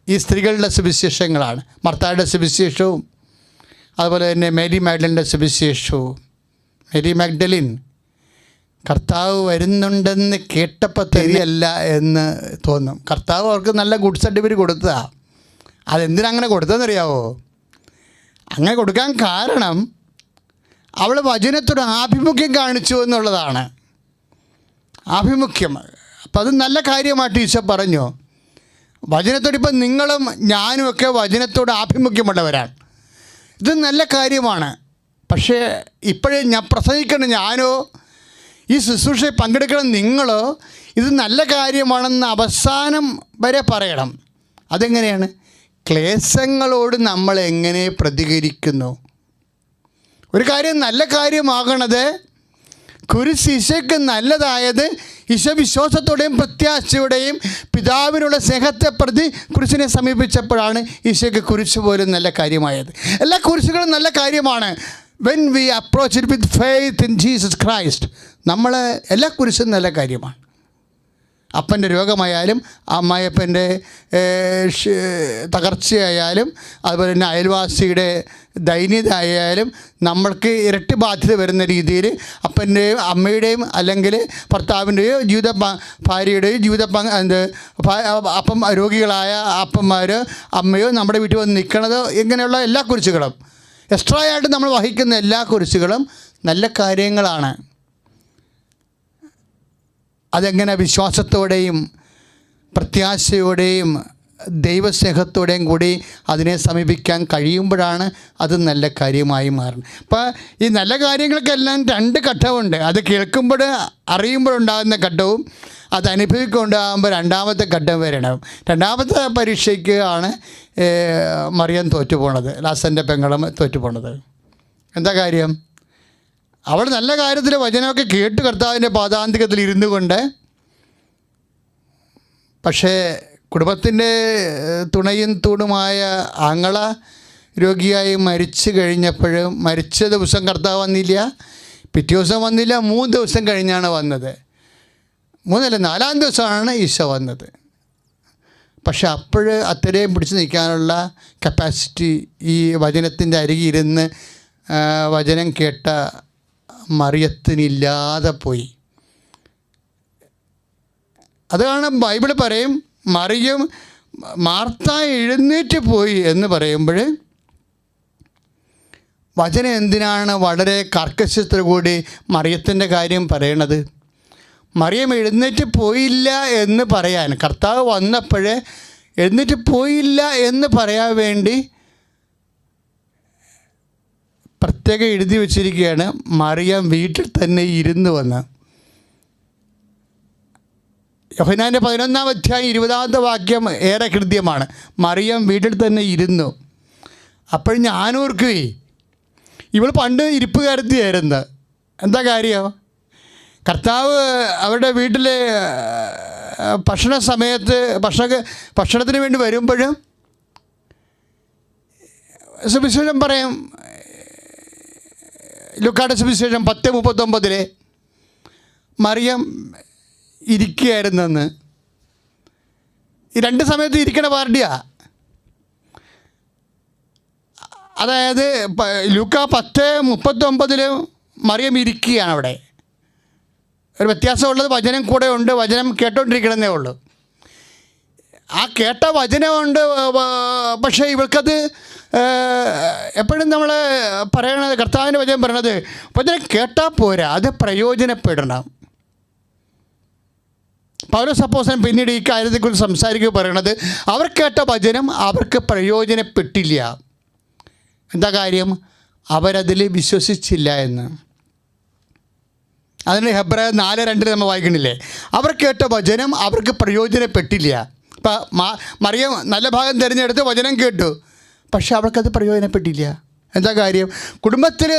ഈ സ്ത്രീകളുടെ സുവിശേഷങ്ങളാണ്. മർത്തായുടെ സുവിശേഷവും അതുപോലെ തന്നെ മേരി മാഗ്ഡലിൻ്റെ സുവിശേഷവും. മേരി മാഗ്ഡലിൻ കർത്താവ് വരുന്നുണ്ടെന്ന് കേട്ടപ്പോൾ ശരിയല്ല എന്ന് തോന്നും. കർത്താവ് അവർക്ക് നല്ല ഗുഡ് സർട്ടിഫിക്കറ്റ് കൊടുത്തതാണ്. അതെന്തിനങ്ങനെ കൊടുത്തതെന്നറിയാവോ? അങ്ങനെ കൊടുക്കാൻ കാരണം അവൾ വചനത്തോട് ആഭിമുഖ്യം കാണിച്ചു എന്നുള്ളതാണ്. ആഭിമുഖ്യം. അപ്പം അത് നല്ല കാര്യമായിട്ട് ഈശോ പറഞ്ഞു. വചനത്തോട് ഇപ്പം നിങ്ങളും ഞാനുമൊക്കെ വചനത്തോട് ആഭിമുഖ്യമുള്ളവരാണ്. ഇത് നല്ല കാര്യമാണ്. പക്ഷേ ഇപ്പോഴേ ഞാൻ പ്രസംഗിക്കണം ഞാനോ ഈ ശുശ്രൂഷയിൽ പങ്കെടുക്കണം നിങ്ങളോ ഇത് നല്ല കാര്യമാണെന്ന് അവസാനം വരെ പറയണം. അതെങ്ങനെയാണ്? ക്ലേശങ്ങളോട് നമ്മൾ എങ്ങനെ പ്രതികരിക്കുന്നു. ഒരു കാര്യം നല്ല കാര്യമാകണത് കുരിശ് ഈശോയ്ക്ക് നല്ലതായത് ഈശോ വിശ്വാസത്തോടെയും പ്രത്യാശയോടെയും പിതാവിനുള്ള സ്നേഹത്തെ പ്രതി കുരിശിനെ സമീപിച്ചപ്പോഴാണ് ഈശോയ്ക്ക് കുരിശ് പോലും നല്ല കാര്യമായത്. എല്ലാ കുരിശുകളും നല്ല കാര്യമാണ്. When we approach it with faith in Jesus Christ, നമ്മൾ എല്ലാ കുരിശും നല്ല കാര്യമാണ്. അപ്പൻ്റെ രോഗമായാലും അമ്മായിയപ്പൻ്റെ തകർച്ചയായാലും അതുപോലെ തന്നെ അയൽവാസിയുടെ ദൈന്യത ആയാലും നമ്മൾക്ക് ഇരട്ടി ബാധ്യത വരുന്ന രീതിയിൽ അപ്പൻ്റെയും അമ്മയുടെയും അല്ലെങ്കിൽ ഭർത്താവിൻ്റെയോ ഭാര്യയുടെയോ അപ്പം രോഗികളായ അപ്പന്മാർ അമ്മയോ നമ്മുടെ വീട്ടിൽ വന്ന് നിൽക്കണതോ ഇങ്ങനെയുള്ള എല്ലാ കുരിശുകളും എക്സ്ട്രാ ആയിട്ട് നമ്മൾ വഹിക്കുന്ന എല്ലാ കുരിശുകളും നല്ല കാര്യങ്ങളാണ്. അതെങ്ങനെ വിശ്വാസത്തോടെയും പ്രത്യാശയോടെയും ദൈവസ്നേഹത്തോടെയും കൂടി അതിനെ സമീപിക്കാൻ കഴിയുമ്പോഴാണ് അത് നല്ല കാര്യമായി മാറുന്നത്. അപ്പോൾ ഈ നല്ല കാര്യങ്ങൾക്കെല്ലാം രണ്ട് ഘട്ടമുണ്ട്. അത് കേൾക്കുമ്പോൾ അറിയുമ്പോഴുണ്ടാകുന്ന ഘട്ടവും അത് അനുഭവിക്കുണ്ടാകുമ്പോൾ രണ്ടാമത്തെ ഘട്ടം വരണം. രണ്ടാമത്തെ പരീക്ഷയ്ക്ക് ആണ് മറിയം തോറ്റുപോണത്, ലാസൻ്റെ പെങ്ങളും തോറ്റുപോണത്. എന്താ കാര്യം? അവൾ നല്ല കാര്യത്തിൽ വചനമൊക്കെ കേട്ട് കർത്താവിൻ്റെ പാദാന്തികത്തിൽ ഇരുന്നു കൊണ്ട്, പക്ഷേ കുടുംബത്തിൻ്റെ തുണയും തൂണുമായ ആങ്ങള രോഗിയായി മരിച്ചു കഴിഞ്ഞപ്പോഴും മരിച്ച ദിവസം കർത്താവ് വന്നില്ല, പിറ്റേ ദിവസം വന്നില്ല, 3 ദിവസം കഴിഞ്ഞാണ് വന്നത്. 4 ദിവസമാണ് ഈശോ വന്നത്. പക്ഷെ അത്രയും പിടിച്ചു നിൽക്കാനുള്ള കപ്പാസിറ്റി ഈ വചനത്തിൻ്റെ അരികിരുന്ന് വചനം കേട്ട മറിയത്തിനില്ലാതെ പോയി. അതാണ് ബൈബിൾ പറയും മറിയം മാർത്ത എഴുന്നേറ്റ് പോയി എന്ന് പറയുമ്പോൾ വചനം എന്തിനാണ് വളരെ കർക്കശത്തോടുകൂടി മറിയത്തിൻ്റെ കാര്യം പറയണത്? മറിയം എഴുന്നേറ്റ് പോയില്ല എന്ന് പറയാൻ, കർത്താവ് വന്നപ്പോൾ എഴുന്നേറ്റ് പോയില്ല എന്ന് പറയാൻ വേണ്ടി പ്രത്യേകം എഴുതി വച്ചിരിക്കുകയാണ്, മറിയം വീട്ടിൽ തന്നെ ഇരുന്നു വന്ന്. യോഹന്നാൻ്റെ 11-ാം അധ്യായം 20-ാമത്തെ വാക്യം ഏറെ ഹൃദ്യമാണ്. മറിയം വീട്ടിൽ തന്നെ ഇരുന്നു. അപ്പോൾ ഞാനോർക്കുകയെ ഇവൾ പണ്ട് ഇരിപ്പുകാരത്തിയായിരുന്നു. എന്താ കാര്യം? കർത്താവ് അവരുടെ വീട്ടിൽ ഭക്ഷണ സമയത്ത് ഭക്ഷണത്തിന് വേണ്ടി വരുമ്പോഴും സുവിശേഷം പറയും, ലൂക്കായുടെ സുവിശേഷം 10:39 മറിയം ഇരിക്കുകയായിരുന്നെന്ന്. ഈ 2 സമയത്ത് ഇരിക്കണ പാർട്ടിയാ. അതായത് ലൂക്ക 10:39 മറിയം ഇരിക്കുകയാണ് അവിടെ. ഒരു വ്യത്യാസമുള്ളത് വചനം കൂടെ ഉണ്ട്, വചനം കേട്ടോണ്ടിരിക്കണമെന്നേ ഉള്ളൂ. ആ കേട്ട വചനമുണ്ട്, പക്ഷേ ഇവൾക്കത് എപ്പോഴും നമ്മൾ പറയണത്, കർത്താവിൻ്റെ വചനം പറയണത് വചനം കേട്ടാൽ പോരാ, അത് പ്രയോജനപ്പെടണം. പൗലോസ് അപ്പോസ്തലൻ പിന്നീട് ഈ കാര്യത്തെക്കുറിച്ച് സംസാരിക്കുക പറയണത് അവർ കേട്ട വചനം അവർക്ക് പ്രയോജനപ്പെട്ടില്ല. എന്താ കാര്യം? അവരതിൽ വിശ്വസിച്ചില്ല എന്ന്. അതിന് ഹെബ്രായർ 4:2 നമ്മൾ വായിക്കണില്ലേ? അവർ കേട്ട വചനം അവർക്ക് പ്രയോജനപ്പെട്ടില്ല. ഇപ്പം മറിയം നല്ല ഭാഗം തിരഞ്ഞെടുത്ത് വചനം കേട്ടു, പക്ഷെ അവർക്കത് പ്രയോജനപ്പെട്ടില്ല. എന്താ കാര്യം? കുടുംബത്തിൽ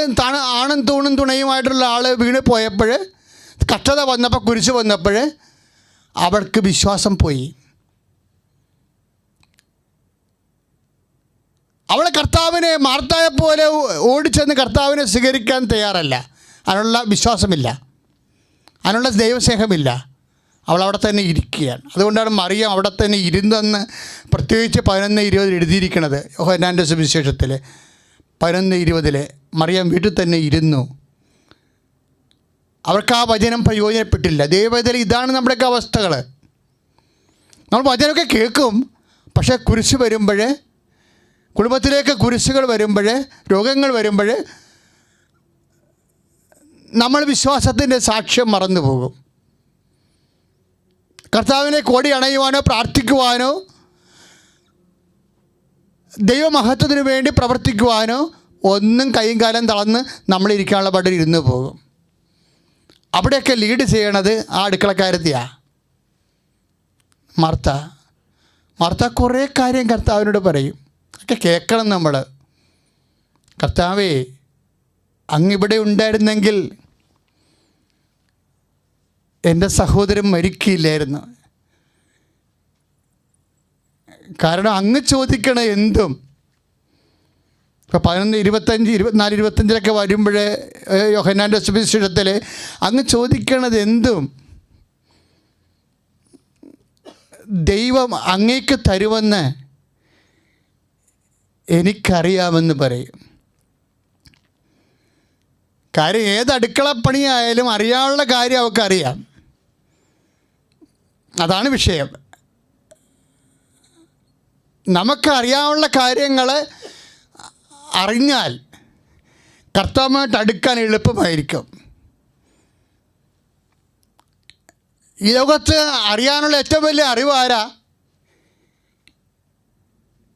ആണും തൂണും തുണയുമായിട്ടുള്ള ആൾ വീണ് പോയപ്പോൾ, കഷ്ടത വന്നപ്പോൾ, കുരിശ് വന്നപ്പോൾ അവൾക്ക് വിശ്വാസം പോയി. അവളെ കർത്താവിനെ മാർത്തായെ പോലെ ഓടിച്ചെന്ന് കർത്താവിനെ സ്വീകരിക്കാൻ തയ്യാറല്ല. അതിനുള്ള വിശ്വാസമില്ല, അതിനുള്ള ദൈവസ്നേഹമില്ല. അവൾ അവിടെ തന്നെ ഇരിക്കുകയാണ്. അതുകൊണ്ടാണ് മറിയം അവിടെ തന്നെ ഇരുന്നെന്ന് പ്രത്യേകിച്ച് 11:20 എഴുതിയിരിക്കുന്നത്. യോഹന്നാൻ്റെ സുവിശേഷത്തിൽ 11:20 മറിയം വീട്ടിൽ തന്നെ ഇരുന്നു. അവർക്ക് ആ വചനം പ്രയോജനപ്പെട്ടില്ല. ദൈവത്തിൽ ഇതാണ് നമ്മുടെയൊക്കെ അവസ്ഥകൾ. നമ്മൾ വചനമൊക്കെ കേൾക്കും, പക്ഷേ കുരിശ് വരുമ്പോൾ കുടുംബത്തിലേക്ക് കുരിശുകൾ വരുമ്പോൾ, രോഗങ്ങൾ വരുമ്പോൾ നമ്മൾ വിശ്വാസത്തിൻ്റെ സാക്ഷ്യം മറന്നു പോകും. കർത്താവിനെ കോടി അണയുവാനോ പ്രാർത്ഥിക്കുവാനോ ദൈവമഹത്വത്തിന് വേണ്ടി പ്രവർത്തിക്കുവാനോ ഒന്നും കൈയും കാലം തളർന്ന് നമ്മളിരിക്കാനുള്ള പടിയിൽ ഇരുന്ന് പോകും. അവിടെയൊക്കെ ലീഡ് ചെയ്യണത് ആ അടുക്കളക്കാരത്തിയാണ് മാർത്ത കുറേ കാര്യം കർത്താവിനോട് പറയും. ഒക്കെ കേൾക്കണം നമ്മൾ. കർത്താവേ, അങ്ങിവിടെ ഉണ്ടായിരുന്നെങ്കിൽ എൻ്റെ സഹോദരൻ മരിക്കില്ലായിരുന്നു. കാരണം അങ്ങ് ചോദിക്കണ എന്തും. ഇപ്പോൾ 11, 25, 24, 25 വരുമ്പോൾ യോഹന്നാൻ്റെ സുവിശേഷത്തിൽ അങ്ങ് ചോദിക്കണത് എന്തും ദൈവം അങ്ങേക്ക് തരുമെന്ന് എനിക്കറിയാമെന്ന് പറയും. കാര്യം ഏത് അടുക്കളപ്പണിയായാലും അറിയാനുള്ള കാര്യം അവൾക്കറിയാം. അതാണ് വിഷയം. നമുക്കറിയാവുന്ന കാര്യങ്ങൾ അറിഞ്ഞാൽ കർത്താവുമായിട്ട് അടുക്കാൻ എളുപ്പമായിരിക്കും. ഈ ലോകത്ത് അറിയാനുള്ള ഏറ്റവും വലിയ അറിവാരാ?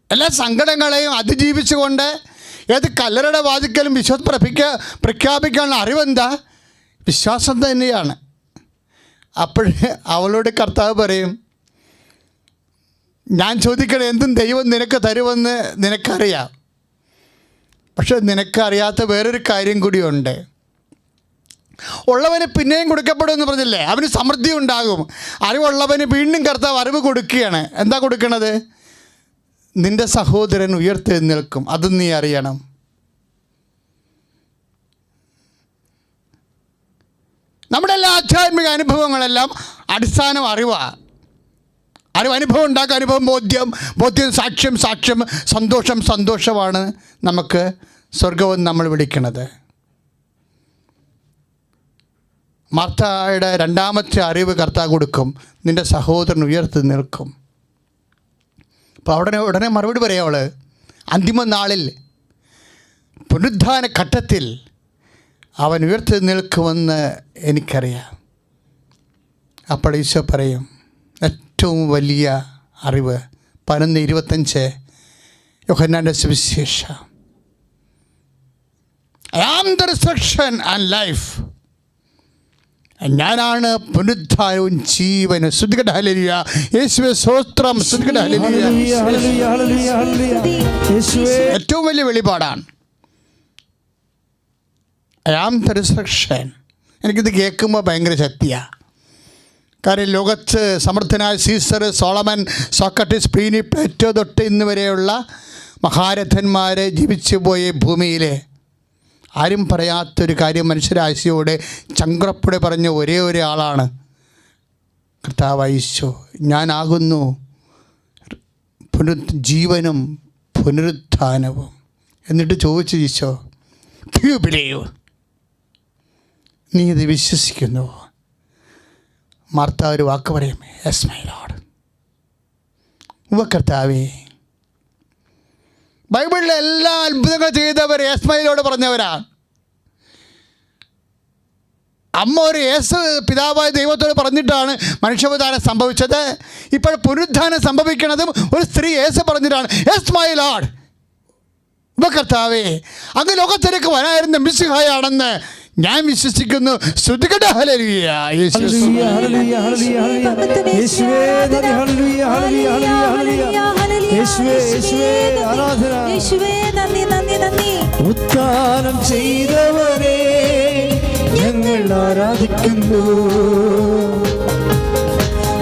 എല്ലാ സങ്കടങ്ങളെയും അതിജീവിച്ചുകൊണ്ട് ഏത് കല്ലറയുടെ വാതിക്കലും പ്രഖ്യാപിക്കാനുള്ള അറിവെന്താ? വിശ്വാസം തന്നെയാണ്. അപ്പോഴേ അവളോട് കർത്താവ് പറയും, ഞാൻ ചോദിക്കണേ എന്തും ദൈവം നിനക്ക് തരുമെന്ന് നിനക്കറിയാം. പക്ഷെ നിനക്കറിയാത്ത വേറൊരു കാര്യം കൂടിയുണ്ട്. ഉള്ളവന് പിന്നെയും കൊടുക്കപ്പെടുമെന്ന് പറഞ്ഞില്ലേ? അവന് സമൃദ്ധി ഉണ്ടാകും. അറിവുള്ളവന് വീണ്ടും കർത്താവ് അറിവ് കൊടുക്കുകയാണ്. എന്താ കൊടുക്കണത്? നിൻ്റെ സഹോദരൻ ഉയർത്തെഴുന്നേൽക്കും. അതും നീ അറിയണം. നമ്മുടെ എല്ലാ ആധ്യാത്മിക അനുഭവങ്ങളെല്ലാം അടിസ്ഥാനം അറിവാണ്. അനുഭവം ഉണ്ടാക്കുക, അനുഭവം ബോധ്യം, സാക്ഷ്യം, സന്തോഷമാണ് നമുക്ക് സ്വർഗവും നമ്മൾ വിളിക്കുന്നത്. മാർത്തയുടെ രണ്ടാമത്തെ അറിവ് കർത്താവ് കൊടുക്കും, നിൻ്റെ സഹോദരൻ ഉയർത്തി നിൽക്കും. അപ്പോൾ ഉടനെ മറുപടി പറയാം അവൾ, അന്തിമ നാളിൽ പുനരുദ്ധാന ഘട്ടത്തിൽ അവൻ ഉയർത്തി നിൽക്കുമെന്ന് എനിക്കറിയാം. അപ്പോൾ ഈശോ പറയും, ഏറ്റവും വലിയ അറിവ് 11:25 യോഹന്നാൻ്റെ സുവിശേഷം, I am the resurrection and life. ഞാനാണ് പുനരുദ്ധാനവും ജീവനും. സ്തുതിക്കട്ടെ, ഹല്ലേലൂയ. യേശുവേ സ്തോത്രം, സ്തുതിക്കട്ടെ, ഹല്ലേലൂയ. ഏറ്റവും വലിയ വെളിപാടാണ് I am the resurrection. എനിക്കിത് കേൾക്കുമ്പോൾ ഭയങ്കര ശക്തിയാണ്. കാര്യം ലോകത്ത് സമർത്ഥനായ Caesar, Solomon, Socrates, Pliny, Plato തൊട്ട് ഇന്ന് വരെയുള്ള മഹാരഥന്മാർ ജീവിച്ചു പോയ ഭൂമിയിൽ ആരും പറയാത്തൊരു കാര്യം മനുഷ്യരാശിയോട് ചങ്കുറപ്പോടെ പറഞ്ഞ ഒരേ ആളാണ് കർത്താവായ ഈശോ. ഞാനാകുന്നു ജീവനും പുനരുത്ഥാനവും. എന്നിട്ട് ചോദിച്ചു ഈശോ, "Do you believe?" നീ ഇത് വിശ്വസിക്കുന്നു? മാർത്ത ഒരു വാക്ക് പറയും, "യെസ് മൈ ലോർഡ്." കർത്താവേ, ബൈബിളിലെ എല്ലാ അത്ഭുതങ്ങൾ ചെയ്തവർ യെസ് മൈ ലോർഡ് പറഞ്ഞവരാണ്. അമ്മ ഒരു യേശു പിതാവായ ദൈവത്തോട് പറഞ്ഞിട്ടാണ് മനുഷ്യാവതാരം സംഭവിച്ചത്. ഇപ്പോൾ പുനരുദ്ധാനം സംഭവിക്കുന്നതും ഒരു സ്ത്രീ യേശു പറഞ്ഞിട്ടാണ്, യെസ് മൈ ലോർഡ്. കർത്താവേ, അങ്ങ് ലോകത്തിലേക്ക് വരായിരുന്ന മിശിഹായാണെന്ന് ഞാൻ വിശ്വസിക്കുന്നു. സ്തുതിക്കട്ടെ, ഹല്ലേലൂയ. ഉദ്ധാനം ചെയ്തവരെ ഞങ്ങൾ ആരാധിക്കുന്നു,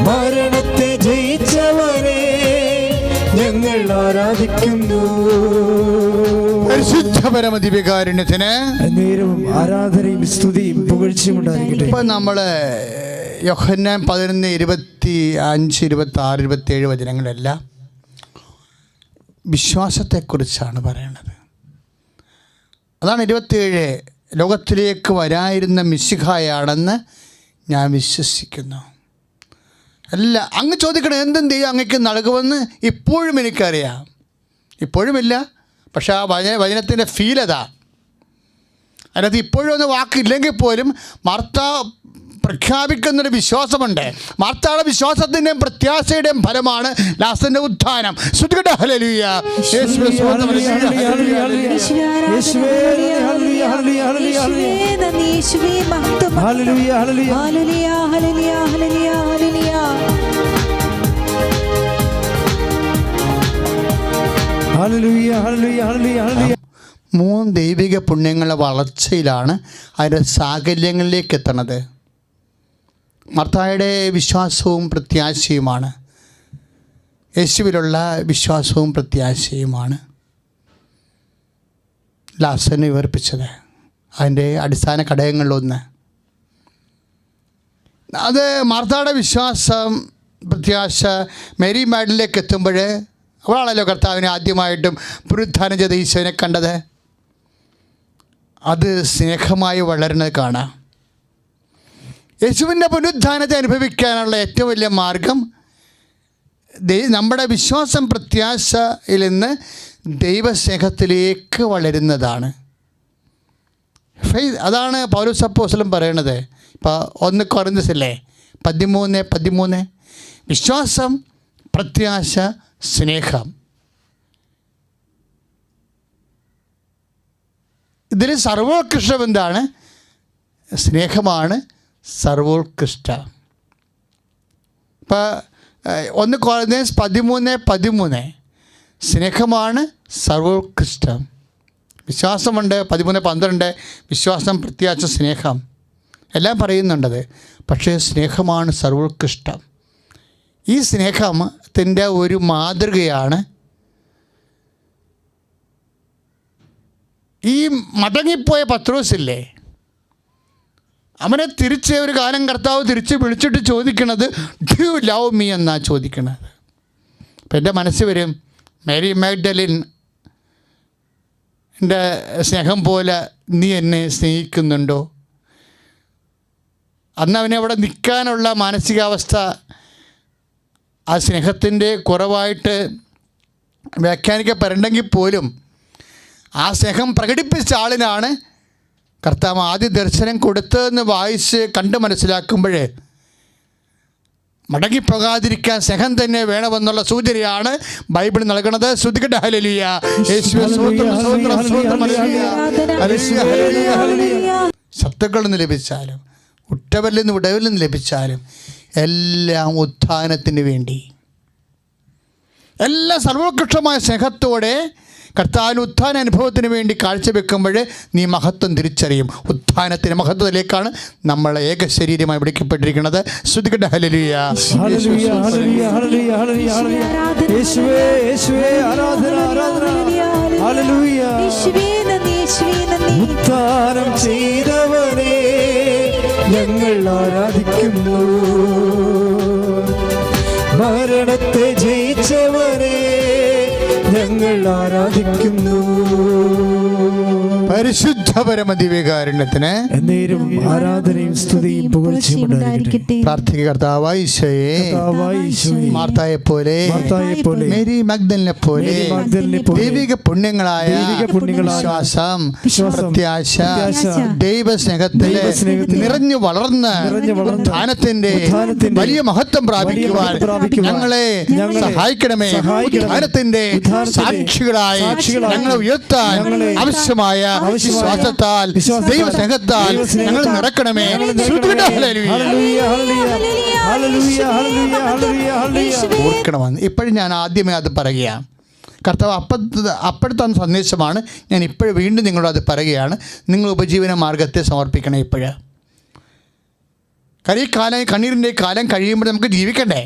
മരണത്തെ ജയിച്ചവരെ ഞങ്ങൾ ആരാധിക്കുന്നു. പരിശുദ്ധ പരമദിവ്യകാരുണ്യത്തിന് നേരവും ആരാധനയും സ്തുതിയും പുകഴ്ചയും ഉണ്ടായിരിക്കട്ടെ. ഇപ്പം നമ്മൾ യോഹന്നാൻ 11, 25, 26, 27 വചനങ്ങളെല്ലാം വിശ്വാസത്തെക്കുറിച്ചാണ് പറയണത്. അതാണ് 27, ലോകത്തിലേക്ക് വരായിരുന്ന മിശിഹായാണെന്ന് ഞാൻ വിശ്വസിക്കുന്നു. അല്ല, അങ്ങ് ചോദിക്കണം എന്തും ദൈവം അങ്ങക്ക് നൽകുമെന്ന് ഇപ്പോഴും എനിക്കറിയാം. ഇപ്പോഴുമില്ല. പക്ഷേ ആ വചനത്തിൻ്റെ ഫീൽ അതാ. അതിനകത്ത് ഇപ്പോഴും ഒന്ന് വാക്കില്ലെങ്കിൽ പോലും മാർത്ത പ്രഖ്യാപിക്കുന്നൊരു വിശ്വാസമുണ്ട്. മാർത്തയുടെ വിശ്വാസത്തിൻ്റെയും പ്രത്യാശയുടെയും ഫലമാണ് ലാസറിൻ്റെ ഉത്ഥാനം. ശ്രുതികട്ടെ ഹല്ലേലൂയ. യേശുവേ സ്തോത്രം. മൂന്ന് ദൈവിക പുണ്യങ്ങളുടെ വളർച്ചയിലാണ് അതിൻ്റെ സാകല്യങ്ങളിലേക്ക് എത്തുന്നത്. മാർത്തായുടെ വിശ്വാസവും പ്രത്യാശയുമാണ്, യേശുവിലുള്ള വിശ്വാസവും പ്രത്യാശയുമാണ് ലാസറിനെ ഉയർപ്പിച്ചത്. അതിൻ്റെ അടിസ്ഥാന ഘടകങ്ങളിലൊന്ന് അത് മാർത്തായുടെ വിശ്വാസം പ്രത്യാശ മേരി മാഗ്ദലിനിലേക്ക് എത്തുമ്പോൾ അവളാണല്ലോ കർത്താവിനെ ആദ്യമായിട്ടും പുനരുത്ഥാനം ചെയ്ത ഈശോനെ കണ്ടത്. അത് സ്നേഹമായി വളരുന്നത് കാണാം. യേശുവിൻ്റെ പുനരുത്ഥാനത്തെ അനുഭവിക്കാനുള്ള ഏറ്റവും വലിയ മാർഗം നമ്മുടെ വിശ്വാസം പ്രത്യാശയിൽ നിന്ന് ദൈവസ്നേഹത്തിലേക്ക് വളരുന്നതാണ്. അതാണ് പൗലോസ് അപ്പോസ്തലൻ പറയണത്. ഇപ്പോൾ 1 കൊരിന്ത്യസിലെ 13 വിശ്വാസം, പ്രത്യാശ, സ്നേഹം. ഇതിൽ സർവോത്കൃഷ്ടം എന്താണ്? സ്നേഹമാണ് സർവോത്കൃഷ്ടം. ഇപ്പോൾ 1 കൊരിന്ത്യസ് 13 സ്നേഹമാണ് സർവോത്കൃഷ്ടം. വിശ്വാസമുണ്ട് 13:12 വിശ്വാസം, പ്രത്യാശ, സ്നേഹം എല്ലാം പറയുന്നുണ്ടത്. പക്ഷേ സ്നേഹമാണ് സർവോത്കൃഷ്ടം. ഈ സ്നേഹത്തിൻ്റെ ഒരു മാതൃകയാണ് ഈ മടങ്ങിപ്പോയ പത്രോസില്ലേ. അവനെ തിരിച്ച് ഒരു കാലം കർത്താവ് തിരിച്ച് വിളിച്ചിട്ട് ചോദിക്കണത് ഡു യു ലവ് മീ എന്നാണ് ചോദിക്കണത്. അപ്പം എൻ്റെ മനസ്സ് വരും, മേരി മാഗ്ദലിൻ എൻ്റെ സ്നേഹം പോലെ നീ എന്നെ സ്നേഹിക്കുന്നുണ്ടോ? അന്ന് അവനെ അവിടെ നിൽക്കാനുള്ള മാനസികാവസ്ഥ ആ സ്നേഹത്തിൻ്റെ കുറവായിട്ട് വ്യാഖ്യാനിക്കപ്പെടണമെങ്കിൽ പോലും ആ സ്നേഹം പ്രകടിപ്പിച്ച ആളിനാണ് കർത്താവ് ആദ്യ ദർശനം കൊടുത്തതെന്ന് വായിച്ച് കണ്ട് മനസ്സിലാക്കുമ്പോൾ മടങ്ങിപ്പോകാതിരിക്കാൻ സ്നേഹം തന്നെ വേണമെന്നുള്ള സൂചനയാണ് ബൈബിൾ നൽകുന്നത്. ശ്രുതികട്ടെ ഹല്ലേലൂയ. യേശുവേ സ്തോത്രം, സ്തോത്രം, സ്തോത്രം. ശത്രുക്കളിൽ നിന്ന് ലഭിച്ചാലും ഉറ്റവരിൽ നിന്ന് ഉടവിൽ നിന്ന് ലഭിച്ചാലും എല്ലാം ഉത്ഥാനത്തിന് വേണ്ടി, എല്ലാം സർവോത്കൃഷ്ടമായ സ്നേഹത്തോടെ കർത്താവിന് ഉത്ഥാന അനുഭവത്തിന് വേണ്ടി കാഴ്ചവെക്കുമ്പോൾ നീ മഹത്വം തിരിച്ചറിയും. ഉത്ഥാനത്തിൻ്റെ മഹത്വത്തിലേക്കാണ് നമ്മൾ ഏക ശരീരമായി വിളിക്കപ്പെട്ടിരിക്കുന്നത്. ശ്രുതികട്ടെ ഹല്ലേലൂയ. ഉത്ഥാനം ചെയ്തവനെ ഞങ്ങൾ ആരാധിക്കുന്നു, മരണത്തെ ജയിച്ചവനെ ഞങ്ങൾ ആരാധിക്കുന്നു. പരിശുദ്ധ പരമദിവ്യകാരുണ്യത്തിന് എന്നേരും ആരാധനയും സ്തുതിയും പുകഴ്ചയും ഉണ്ടായിരിക്കട്ടെ. പ്രാർത്ഥിക. കർത്താവായ ഈശോയെ, മാർത്തായെ പോലെ മേരി മഗ്ദലിനെ പോലെ ദൈവിക പുണ്യങ്ങളായ വിശ്വാസം, പ്രത്യാശ, ദൈവസ്നേഹത്തിൽ നിറഞ്ഞു വളർന്ന് ധ്യാനത്തിന്റെ വലിയ മഹത്വം പ്രാപിക്കുവാൻ ഞങ്ങളെ സഹായിക്കണമേ. ധ്യാനത്തിന്റെ സാക്ഷികളായി ഞങ്ങളെ ഉയർത്താൻ ആവശ്യമായ വിശ്വാസത്താൽ, ദൈവസ്നേഹത്താൽ ഞങ്ങൾ നിറക്കണമേ. ഓർക്കണമെന്ന് ഇപ്പോഴും ഞാൻ ആദ്യമേ അത് പറയുകയാണ്. കർത്താവ് അപ്പോഴത്തെ സന്ദേശമാണ്. ഞാൻ ഇപ്പോഴും വീണ്ടും നിങ്ങളോട് അത് പറയുകയാണ്. നിങ്ങൾ ഉപജീവന മാർഗത്തെ സമർപ്പിക്കണം. ഇപ്പോഴ് കണ്ണീരിൻ്റെ കാലം കഴിയുമ്പോൾ നമുക്ക് ജീവിക്കണ്ടേ?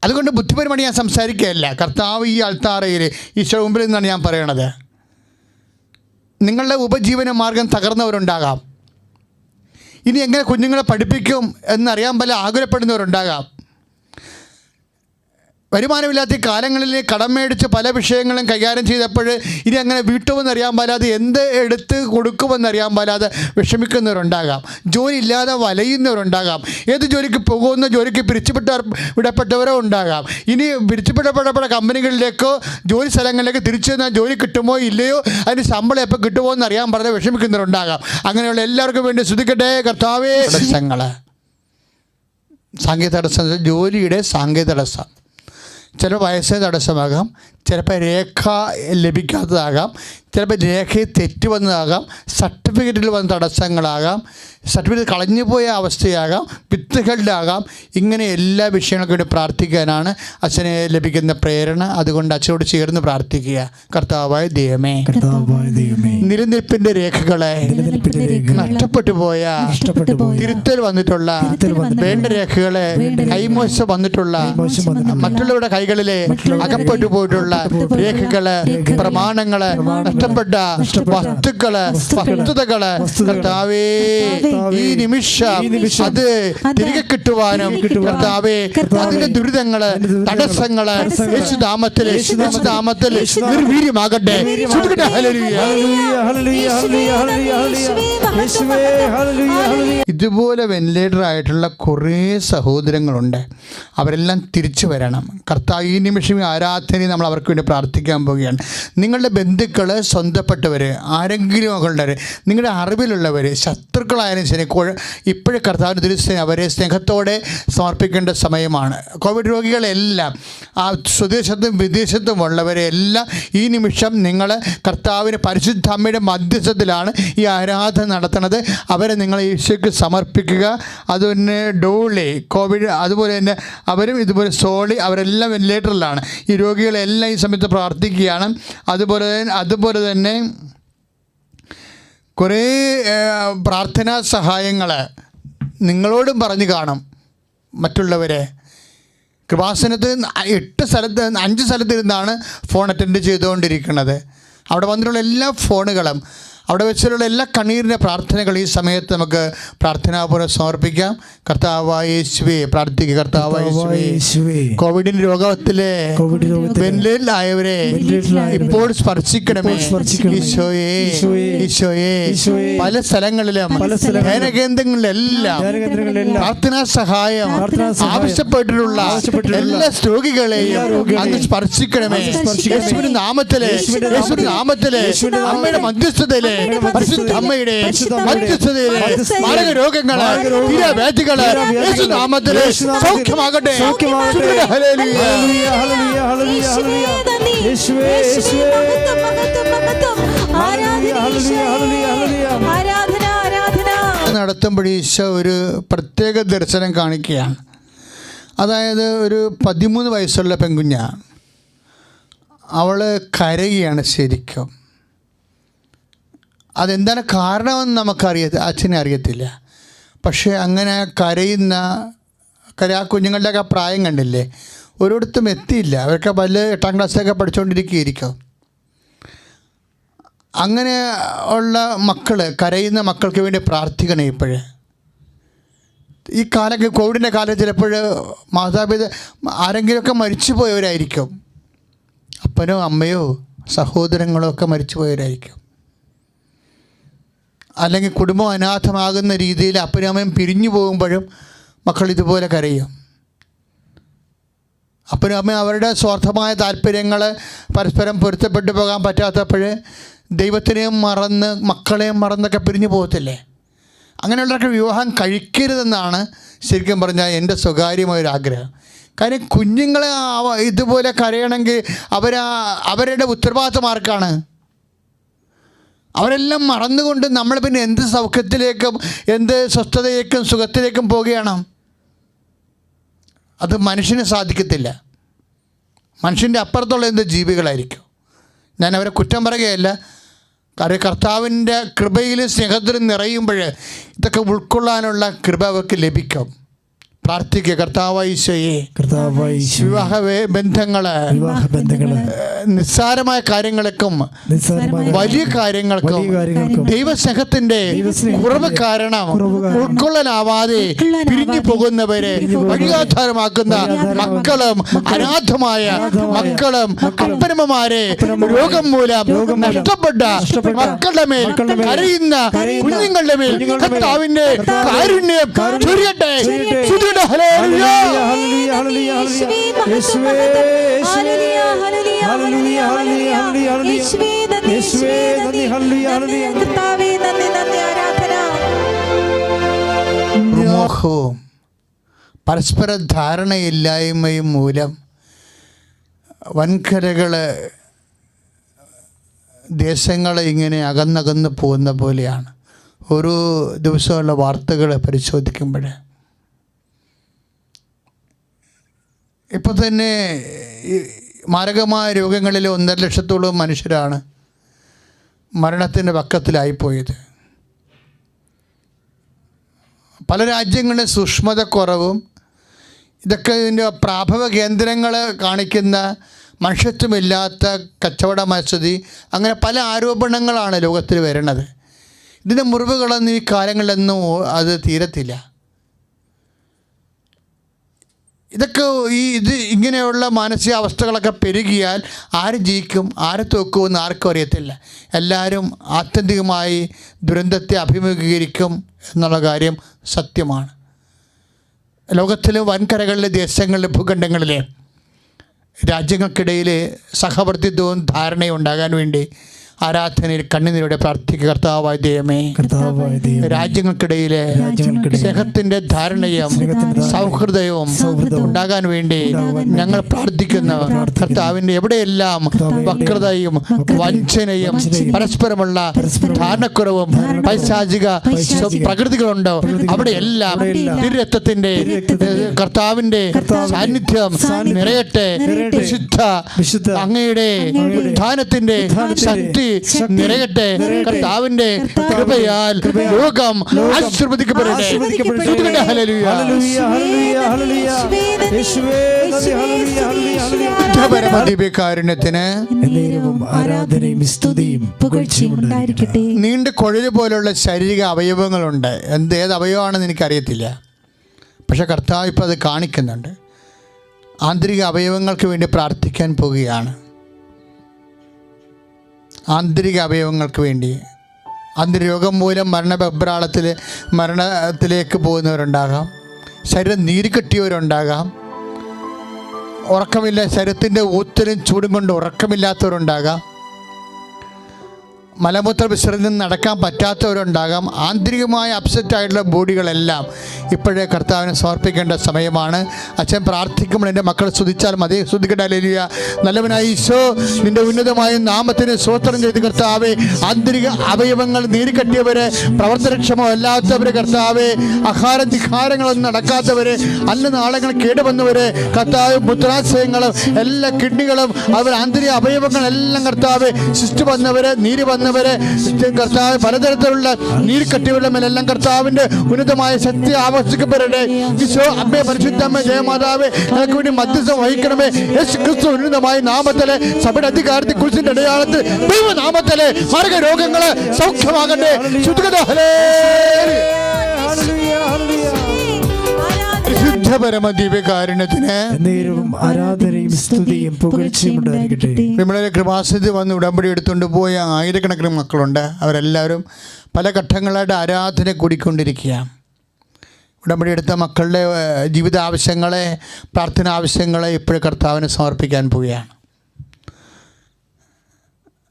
അതുകൊണ്ട് ബുദ്ധിപരമായി ഞാൻ സംസാരിക്കുകയല്ല. കർത്താവ് ഈ അൾത്താറയിൽ ഈശോ മുമ്പിൽ നിന്നാണ് ഞാൻ പറയണത്. നിങ്ങളുടെ ഉപജീവന മാർഗം തകർന്നവരുണ്ടാകാം. ഇനി എങ്ങനെ കുഞ്ഞുങ്ങളെ പഠിപ്പിക്കും എന്നറിയാൻ പല ആകുലപ്പെടുന്നവരുണ്ടാകാം. വരുമാനമില്ലാത്ത ഈ കാലങ്ങളിൽ കടം മേടിച്ച് പല വിഷയങ്ങളും കൈകാര്യം ചെയ്തപ്പോൾ ഇനി അങ്ങനെ വീട്ടുമെന്നറിയാൻ പാലാതെ എന്ത് എടുത്ത് കൊടുക്കുമെന്നറിയാൻ പാലാതെ വിഷമിക്കുന്നവരുണ്ടാകാം. ജോലി ഇല്ലാതെ വലയുന്നവരുണ്ടാകാം. ഏത് ജോലിക്ക് പോകുന്ന ജോലിക്ക് വിടപ്പെട്ടവരോ ഉണ്ടാകാം. ഇനി പിരിച്ചുവിടപ്പെട്ട കമ്പനികളിലേക്കോ ജോലി സ്ഥലങ്ങളിലേക്ക് തിരിച്ചു ചെന്നാൽ ജോലി കിട്ടുമോ ഇല്ലയോ, അതിന് ശമ്പളം എപ്പോൾ കിട്ടുമോ എന്ന് അറിയാൻ പറഞ്ഞ് വിഷമിക്കുന്നവരുണ്ടാകാം. അങ്ങനെയുള്ള എല്ലാവർക്കും വേണ്ടി സ്തുതിക്കട്ടെ കർത്താവേ. തടസ്സങ്ങൾ, സാങ്കേതിക തടസ്സം, ജോലിയുടെ സാങ്കേതിക തടസ്സം, ചിലപ്പോൾ വയസ്സിന് തടസ്സമാകാം, ചിലപ്പോൾ രേഖ ലഭിക്കാത്തതാകാം, ചിലപ്പോൾ രേഖയിൽ തെറ്റ് വന്നതാകാം, സർട്ടിഫിക്കറ്റിൽ വന്ന തടസ്സങ്ങളാകാം, സർട്ടിഫിക്കറ്റ് കളഞ്ഞുപോയ അവസ്ഥയാകാം, വിത്തുകളിലാകാം. ഇങ്ങനെ എല്ലാ വിഷയങ്ങൾക്കും വേണ്ടി പ്രാർത്ഥിക്കാനാണ് അച്ഛനെ ലഭിക്കുന്ന പ്രേരണ. അതുകൊണ്ട് അച്ഛനോട് ചേർന്ന് പ്രാർത്ഥിക്കുക. കർത്താവായ ദൈവമേ, നിലനിൽപ്പിൻ്റെ രേഖകളെ, നഷ്ടപ്പെട്ടു പോയ, തിരുത്തൽ വന്നിട്ടുള്ള, വേണ്ട രേഖകളെ കൈമോശം വന്നിട്ടുള്ള, മറ്റുള്ളവരുടെ കൈകളിലെ അകപ്പെട്ടു പോയിട്ടുള്ള രേഖകള്, പ്രമാണങ്ങള്, നഷ്ടപ്പെട്ട വസ്തുക്കള്, വസ്തുതകള് കർത്താവേ ഈ നിമിഷം അത് തിരികെ കിട്ടുവാനും കർത്താവേ അതിന്റെ ദുരിതങ്ങള്, തടസ്സങ്ങള് യേശുനാമത്തിൽ നിർവീര്യമാകട്ടെ. ഇതുപോലെ വെന്റിലേറ്റർ ആയിട്ടുള്ള കുറേ സഹോദരങ്ങളുണ്ട്. അവരെല്ലാം തിരിച്ചു വരണം. കർത്താവ് ഈ നിമിഷം ആരാധനയിൽ നമ്മൾ അവർക്ക് വേണ്ടി പ്രാർത്ഥിക്കാൻ പോവുകയാണ്. നിങ്ങളുടെ ബന്ധുക്കൾ, സ്വന്തപ്പെട്ടവർ, ആരെങ്കിലും മക്കളുടെ, നിങ്ങളുടെ അറിവിലുള്ളവർ, ശത്രുക്കളായാലും ശരി, ഇപ്പോഴും കർത്താവിൻ്റെ തിരുസ്നേഹം അവരെ സ്നേഹത്തോടെ സമർപ്പിക്കേണ്ട സമയമാണ്. കോവിഡ് രോഗികളെല്ലാം ആ സ്വദേശത്തും വിദേശത്തും ഉള്ളവരെല്ലാം ഈ നിമിഷം നിങ്ങൾ കർത്താവിന് പരിശുദ്ധ അമ്മയുടെ മധ്യസ്ഥത്തിലാണ് ഈ ആരാധന നടത്തുന്നത്. അവരെ നിങ്ങൾ ഈശോയ്ക്ക് സമർപ്പിക്കുക. അതുതന്നെ ഡോളി, കോവിഡ്, അതുപോലെ തന്നെ അവരും ഇതുപോലെ സോളി, അവരെല്ലാം വെന്റിലേറ്ററിലാണ്. ഈ രോഗികളെല്ലാം ഈ സമയത്ത് പ്രാർത്ഥിക്കുകയാണ്. അതുപോലെ തന്നെ കുറേ പ്രാർത്ഥനാ സഹായങ്ങൾ നിങ്ങളോടും പറഞ്ഞു കാണും. മറ്റുള്ളവരെ കൃപാസനത്ത് 5 സ്ഥലത്തിരുന്നാണ് ഫോൺ അറ്റൻഡ് ചെയ്തുകൊണ്ടിരിക്കുന്നത്. അവിടെ വന്നിട്ടുള്ള എല്ലാ ഫോണുകളും, അവിടെ വെച്ചിട്ടുള്ള എല്ലാ കണ്ണീരിൻ്റെ പ്രാർത്ഥനകൾ ഈ സമയത്ത് നമുക്ക് പ്രാർത്ഥനാപൂർവ്വം സമർപ്പിക്കാം. കർത്താവായ യേശുവേ പ്രാർത്ഥിക്കുക. കർത്താവായ യേശുവേ, കോവിഡിൻ്റെ രോഗത്തിലെ വെന്റിലേറ്ററിലായവരെ ഇപ്പോൾ സ്പർശിക്കണമേ. ഈശോയേ, ഈശോയേ, പല സ്ഥലങ്ങളിലും ധനകേന്ദ്രങ്ങളിലെല്ലാം പ്രാർത്ഥനാ സഹായം ആവശ്യപ്പെട്ടിട്ടുള്ള എല്ലാ രോഗികളെയും അങ്ങ് സ്പർശിക്കണമേ. യേശുവിന്റെ നാമത്തിലെ, യേശുവിന്റെ നാമത്തിലെ, അമ്മയുടെ മധ്യസ്ഥതയിലെ, പരിശുദ്ധ അമ്മയുടെ മധ്യസ്ഥതയിലെ മാരക രോഗങ്ങള്, വ്യാധികള് യേശുനാമത്തിലെ സൗഖ്യമാകട്ടെ. നടത്തുമ്പോൾ ഈശോ ഒരു പ്രത്യേക ദർശനം കാണിക്കുകയാണ്. അതായത് ഒരു 13 വയസ്സുള്ള പെൺകുഞ്ഞാണ്. അവൾ കരയുകയാണ് ശരിക്കും. അതെന്താണ് കാരണമെന്ന് അച്ഛനെ അറിയത്തില്ല. പക്ഷേ അങ്ങനെ കരയുന്ന ആ കുഞ്ഞുങ്ങളുടെയൊക്കെ പ്രായം കണ്ടില്ലേ, ഒരിടത്തും എത്തിയില്ല. അവരൊക്കെ 8ാം ക്ലാസ്സിലൊക്കെ പഠിച്ചുകൊണ്ടിരിക്കും. അങ്ങനെ ഉള്ള മക്കൾ, കരയുന്ന മക്കൾക്ക് വേണ്ടി പ്രാർത്ഥിക്കണം. ഇപ്പോഴേ ഈ കോവിഡിൻ്റെ കാലത്ത് ചിലപ്പോൾ ആരെങ്കിലുമൊക്കെ മരിച്ചു പോയവരായിരിക്കും. അപ്പനോ അമ്മയോ സഹോദരങ്ങളോ ഒക്കെ മരിച്ചു പോയവരായിരിക്കും. അല്ലെങ്കിൽ കുടുംബം അനാഥമാകുന്ന രീതിയിൽ അപ്പനും അമ്മയും പിരിഞ്ഞു പോകുമ്പോഴും മക്കൾ ഇതുപോലെ കരയും. അപ്പനും അമ്മയും അവരുടെ സ്വാർത്ഥമായ താല്പര്യങ്ങൾ പരസ്പരം പൊരുത്തപ്പെട്ടു പോകാൻ പറ്റാത്തപ്പോൾ ദൈവത്തിനെയും മറന്ന് മക്കളെയും മറന്നൊക്കെ പിരിഞ്ഞു പോകത്തില്ലേ. അങ്ങനെയുള്ളവർക്ക് വിവാഹം കഴിക്കരുതെന്നാണ് ശരിക്കും പറഞ്ഞാൽ എൻ്റെ സ്വകാര്യമായൊരാഗ്രഹം. കാര്യം കുഞ്ഞുങ്ങളെ ഇതുപോലെ കരയണമെങ്കിൽ അവരുടെ ഉത്തരവാദിത്വം ആർക്കാണ്? അവരെല്ലാം മറന്നുകൊണ്ട് നമ്മൾ പിന്നെ എന്ത് സൗഖ്യത്തിലേക്കും എന്ത് സ്വസ്ഥതയിലേക്കും സുഖത്തിലേക്കും പോവുകയാണ്? അത് മനുഷ്യന് സാധിക്കത്തില്ല. മനുഷ്യൻ്റെ അപ്പുറത്തുള്ള എന്ത് ജീവികളായിരിക്കും. ഞാൻ അവരെ കുറ്റം പറയുകയല്ല. കാരണം കർത്താവിൻ്റെ കൃപയിലും സ്നേഹത്തിലും നിറയുമ്പോൾ ഇതൊക്കെ ഉൾക്കൊള്ളാനുള്ള കൃപ അവർക്ക് ലഭിക്കും. പ്രാർത്ഥിക്കുക. കർത്താവായ ഈശോയെ, കർത്താവായ ഈശോയെ, വിവാഹ ബന്ധങ്ങള്, വിവാഹ ബന്ധങ്ങള്, നിസ്സാരമായ കാര്യങ്ങൾക്കും നിസ്സാരമായ വലിയ കാര്യങ്ങൾക്കും വലിയ കാര്യങ്ങൾക്കും ദൈവസ്നേഹത്തിന്റെ കുറവ് കാരണം ഉൾക്കൊള്ളാനാവാതെ പിരിഞ്ഞു പോകുന്നവരെ വഴിയാധാരമാക്കുന്ന മക്കളും അനാഥമായ മക്കളും അപ്പനമ്മമാരെ രോഗം മൂലം നഷ്ടപ്പെട്ട മക്കളുടെ മേൽ കരയുന്ന കുഞ്ഞുങ്ങളുടെ മേൽ കർത്താവിന്റെ കാരുണ്യം ചൊരിയട്ടെ. സ്തുതിയുടെ ഹല്ലേലൂയ. Hallelujah, hallelujah, hallelujah. യേശുവേ, യേശുവേ, ഹല്ലേലൂയ, ഹല്ലേലൂയ, ഹല്ലേലൂയ, ഹല്ലേലൂയ. യേശുവേ, നന്ദി, ഹല്ലേലൂയ, ഹല്ലേലൂയ. കർത്താവേ, നന്ദി, നന്ദി, ആരാധന. മോഹവും പരസ്പര ധാരണയില്ലായ്മയും മൂലം വൻകരകൾ ദേശങ്ങൾ ഇങ്ങനെ അകന്നകന്ന് പോകുന്ന പോലെയാണ് ഓരോ ദിവസമുള്ള വാർത്തകൾ പരിശോധിക്കുമ്പോൾ. ഇപ്പോൾ തന്നെ മാരകമായ രോഗങ്ങളിൽ 1.5 ലക്ഷത്തോളം മനുഷ്യരാണ് മരണത്തിൻ്റെ പക്കത്തിലായിപ്പോയത്. പല രാജ്യങ്ങളിലും സൂക്ഷ്മതക്കുറവും ഇതൊക്കെ ഇതിൻ്റെ പ്രാഭവ കേന്ദ്രങ്ങൾ കാണിക്കുന്ന മനുഷ്യത്വമില്ലാത്ത കച്ചവട മത്സതി, അങ്ങനെ പല ആരോപണങ്ങളാണ് ലോകത്തിൽ വരുന്നത്. ഇതിൻ്റെ മുറിവുകളൊന്നും ഈ കാലങ്ങളിലൊന്നും അത് തീരത്തില്ല. ഇതൊക്കെ ഇത് ഇങ്ങനെയുള്ള മാനസികാവസ്ഥകളൊക്കെ പെരുകിയാൽ ആര് ജയിക്കും ആര് തോക്കുമെന്ന് ആർക്കും അറിയത്തില്ല. എല്ലാവരും ആത്യന്തികമായി ദുരന്തത്തെ അഭിമുഖീകരിക്കും എന്നുള്ള കാര്യം സത്യമാണ്. ലോകത്തിലെ വൻകരകളിലെ ദേശങ്ങളിലെ ഭൂഖണ്ഡങ്ങളിലെ രാജ്യങ്ങൾക്കിടയിൽ സഹവർത്തിത്വവും ധാരണയും ഉണ്ടാകാൻ വേണ്ടി ആരാധനയിൽ കണ്ണുനീരോടെ പ്രാർത്ഥിക്കുക. കർത്താവായ ദൈവമേ, രാജ്യങ്ങൾക്കിടയിലെ സ്നേഹത്തിൻ്റെ ധാരണയും സൗഹൃദവും ഉണ്ടാകാൻ വേണ്ടി ഞങ്ങൾ പ്രാർത്ഥിക്കുന്നു. കർത്താവിൻ്റെ എവിടെയെല്ലാം വക്രതയും വഞ്ചനയും പരസ്പരമുള്ള ധാരണക്കുറവും പൈശാചിക പ്രകൃതികളുണ്ടോ അവിടെയെല്ലാം തിരുരക്തത്തിൻ്റെ കർത്താവിൻ്റെ സാന്നിധ്യം നിറയട്ടെ. വിശുദ്ധ അങ്ങയുടെ ഉത്ഥാനത്തിൻ്റെ ശക്തി നിറയട്ടെ. കർത്താവിന്റെ കൃപയാൽ ലോകം ആശീർവദിക്കപ്പെടട്ടെ. Hallelujah, hallelujah, hallelujah. യേശുവേ, നന്ദി, ഹല്ലേലൂയ, ഹല്ലേലൂയ. പരമദിവ്യകാരുണ്യത്തിന് ആരാധനയും സ്തുതിയും പുകഴ്ചയും ഉണ്ടായിരിക്കട്ടെ. നീണ്ട കുഴല് പോലുള്ള ശാരീരിക അവയവങ്ങളുണ്ട്. ഏത് അവയവമാണെന്ന് എനിക്കറിയത്തില്ല, പക്ഷെ കർത്താവ് ഇപ്പോൾ അത് കാണിക്കുന്നുണ്ട്. ആന്തരിക അവയവങ്ങൾക്ക് വേണ്ടി പ്രാർത്ഥിക്കാൻ പോവുകയാണ്. ആന്തരിക അവയവങ്ങൾക്ക് വേണ്ടി. ആന്തരിക രോഗം മൂലം മരണത്തിലേക്ക് പോകുന്നവരുണ്ടാകാം, ശരീരം നീരിക്കെട്ടിയവരുണ്ടാകാം, ഉറക്കമില്ല, ശരീരത്തിൻ്റെ ഊത്തലും ചൂടും കൊണ്ട് ഉറക്കമില്ലാത്തവരുണ്ടാകാം, മലമൂത്ര വിസർജനം നടക്കാൻ പറ്റാത്തവരുണ്ടാകാം. ആന്തരികമായ അപ്സെറ്റായിട്ടുള്ള ബോഡികളെല്ലാം ഇപ്പോഴേ കർത്താവിനെ സമർപ്പിക്കേണ്ട സമയമാണ്. അച്ഛൻ പ്രാർത്ഥിക്കുമ്പോൾ എൻ്റെ മക്കൾ സ്തുതിച്ചാൽ മതി. സ്തുതിക്കട്ടെ. ഹല്ലേലൂയ. നല്ലവനായ ഈശോ, നിൻ്റെ ഉന്നതമായ നാമത്തിന് സ്തോത്രം ചെയ്ത് കർത്താവേ, ആന്തരിക അവയവങ്ങൾ നീരിക്കട്ടിയവരെ, പ്രവർത്തനക്ഷമമല്ലാത്തവരെ, കർത്താവേ, വിഹാരങ്ങളൊന്നും നടക്കാത്തവരെ, അന്നനാളങ്ങൾ കേടുവന്നവരെ, കർത്താവ് മൂത്രാശയങ്ങളും എല്ലാ കിഡ്നികളും അവർ ആന്തരിക അവയവങ്ങളെല്ലാം കർത്താവ് സിസ്റ്റ് വന്നവരെ, നീര് വന്നവരെ, കർത്താവ് പലതരത്തിലുള്ള നീര് കട്ടിയുള്ള മേലെല്ലാം കർത്താവിൻ്റെ ഉന്നതമായ ശക്തി ആവർത്തിക്കപ്പെടട്ടെ. ഈശോ, അമ്മേ, പരിശുദ്ധമ്മേ, ജയമാതാവേ, ഞങ്ങൾക്ക് വേണ്ടി മധ്യസ്ഥം വഹിക്കണമേ. യേശു ക്രിസ്തു ഉന്നതമായ നാമത്തിലെ സഭയുടെ അധികാരത്തിൽ കുരിശിന്റെ അടയാളത്തിൽ ദൈവനാമത്തിലെ മാരക രോഗങ്ങളെ സൗഖ്യമാകട്ടെ. പരമദിവ്യകാരുണ്യത്തിന് ആരാധനയും സ്തുതിയും പുകഴ്ചയും ഉണ്ടായിരിക്കട്ടെ. നമ്മുടെ കൃപാസനത്തിൽ വന്ന് ഉടമ്പടി എടുത്തുകൊണ്ട് പോയ ആയിരക്കണക്കിന് മക്കളുണ്ട്. അവരെല്ലാവരും പല ഘട്ടങ്ങളായിട്ട് ആരാധന കൂടിക്കൊണ്ടിരിക്കുക. ഉടമ്പടി എടുത്ത മക്കളുടെ ജീവിത ആവശ്യങ്ങളെ, പ്രാർത്ഥന ആവശ്യങ്ങളെ ഇപ്പോഴും കർത്താവിന് സമർപ്പിക്കാൻ പോവുകയാണ്.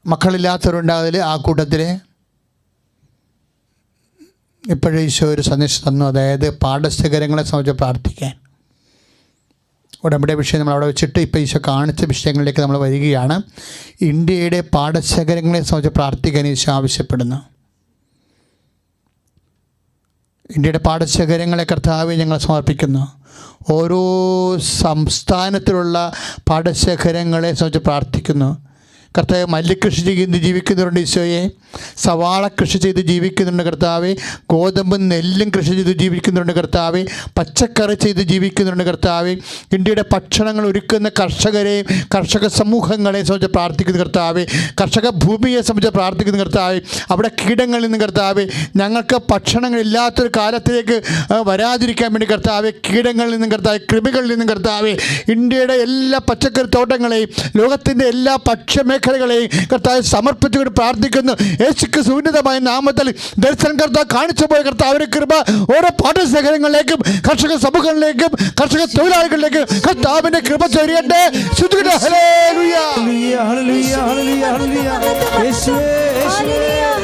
മക്കളില്ലാത്തവരുണ്ടാതിൽ ആ കൂട്ടത്തിൽ ഇപ്പോഴും ഈശോ ഒരു സന്ദേശം തന്നു. അതായത് പാഠശേഖരങ്ങളെ സംബന്ധിച്ച് പ്രാർത്ഥിക്കാൻ. ഉടമ്പടി വിഷയം നമ്മൾ അവിടെ വെച്ചിട്ട് ഇപ്പോൾ ഈശോ കാണിച്ച വിഷയങ്ങളിലേക്ക് നമ്മൾ വരികയാണ്. ഇന്ത്യയുടെ പാഠശേഖരങ്ങളെ സംബന്ധിച്ച് പ്രാർത്ഥിക്കാൻ ഈശോ ആവശ്യപ്പെടുന്നു. ഇന്ത്യയുടെ പാഠശേഖരങ്ങളെ കർത്താവെ ഞങ്ങൾ സമർപ്പിക്കുന്നു. ഓരോ സംസ്ഥാനത്തിലുള്ള പാഠശേഖരങ്ങളെ സംബന്ധിച്ച് പ്രാർത്ഥിക്കുന്നു. കർത്താവ് മല്ലിക്കൃഷി ചെയ്ത് ജീവിക്കുന്നവരുണ്ട് ഈശോയെ, സവാള കൃഷി ചെയ്ത് ജീവിക്കുന്നുണ്ട് കർത്താവെ, ഗോതമ്പും നെല്ലും കൃഷി ചെയ്ത് ജീവിക്കുന്നുണ്ട് കർത്താവെ, പച്ചക്കറി ചെയ്ത് ജീവിക്കുന്നുണ്ട് കർത്താവെ. ഇന്ത്യയുടെ ഭക്ഷണങ്ങൾ ഒരുക്കുന്ന കർഷകരെയും കർഷക സമൂഹങ്ങളെ സംബന്ധിച്ച് പ്രാർത്ഥിക്കുന്നു കർത്താവെ, കർഷക ഭൂമിയെ സംബന്ധിച്ച് പ്രാർത്ഥിക്കുന്നു കർത്താവെ. അവിടെ കീടങ്ങളിൽ നിന്ന് കർത്താവെ ഞങ്ങൾക്ക് ഭക്ഷണങ്ങളില്ലാത്തൊരു കാലത്തിലേക്ക് വരാതിരിക്കാൻ വേണ്ടി കർത്താവെ, കീടങ്ങളിൽ നിന്നും കർത്താവെ, കൃമികളിൽ നിന്നും കർത്താവെ, ഇന്ത്യയുടെ എല്ലാ പച്ചക്കറി തോട്ടങ്ങളെയും ലോകത്തിൻ്റെ എല്ലാ ഭക്ഷ്യമേഖലകളെയും കർത്താവ് സമർപ്പിച്ചുകൊണ്ട് പ്രാർത്ഥിക്കുന്നു. യേശുക്രിസ്തു ഉന്നതമായ നാമത്തിൽ ദർശനം കർത്താവ് കാണിച്ചു പോയ കർത്താവിൻ്റെ കൃപ ഓരോ പാഠശേഖരങ്ങളിലേക്കും കർഷക സമൂഹങ്ങളിലേക്കും കർഷക തൊഴിലാളികളിലേക്കും കർത്താവിൻ്റെ കൃപ ചൊരിയട്ടെ. ഹല്ലേലൂയ ഹല്ലേലൂയ ഹല്ലേലൂയ യേശുവേ യേശുവേ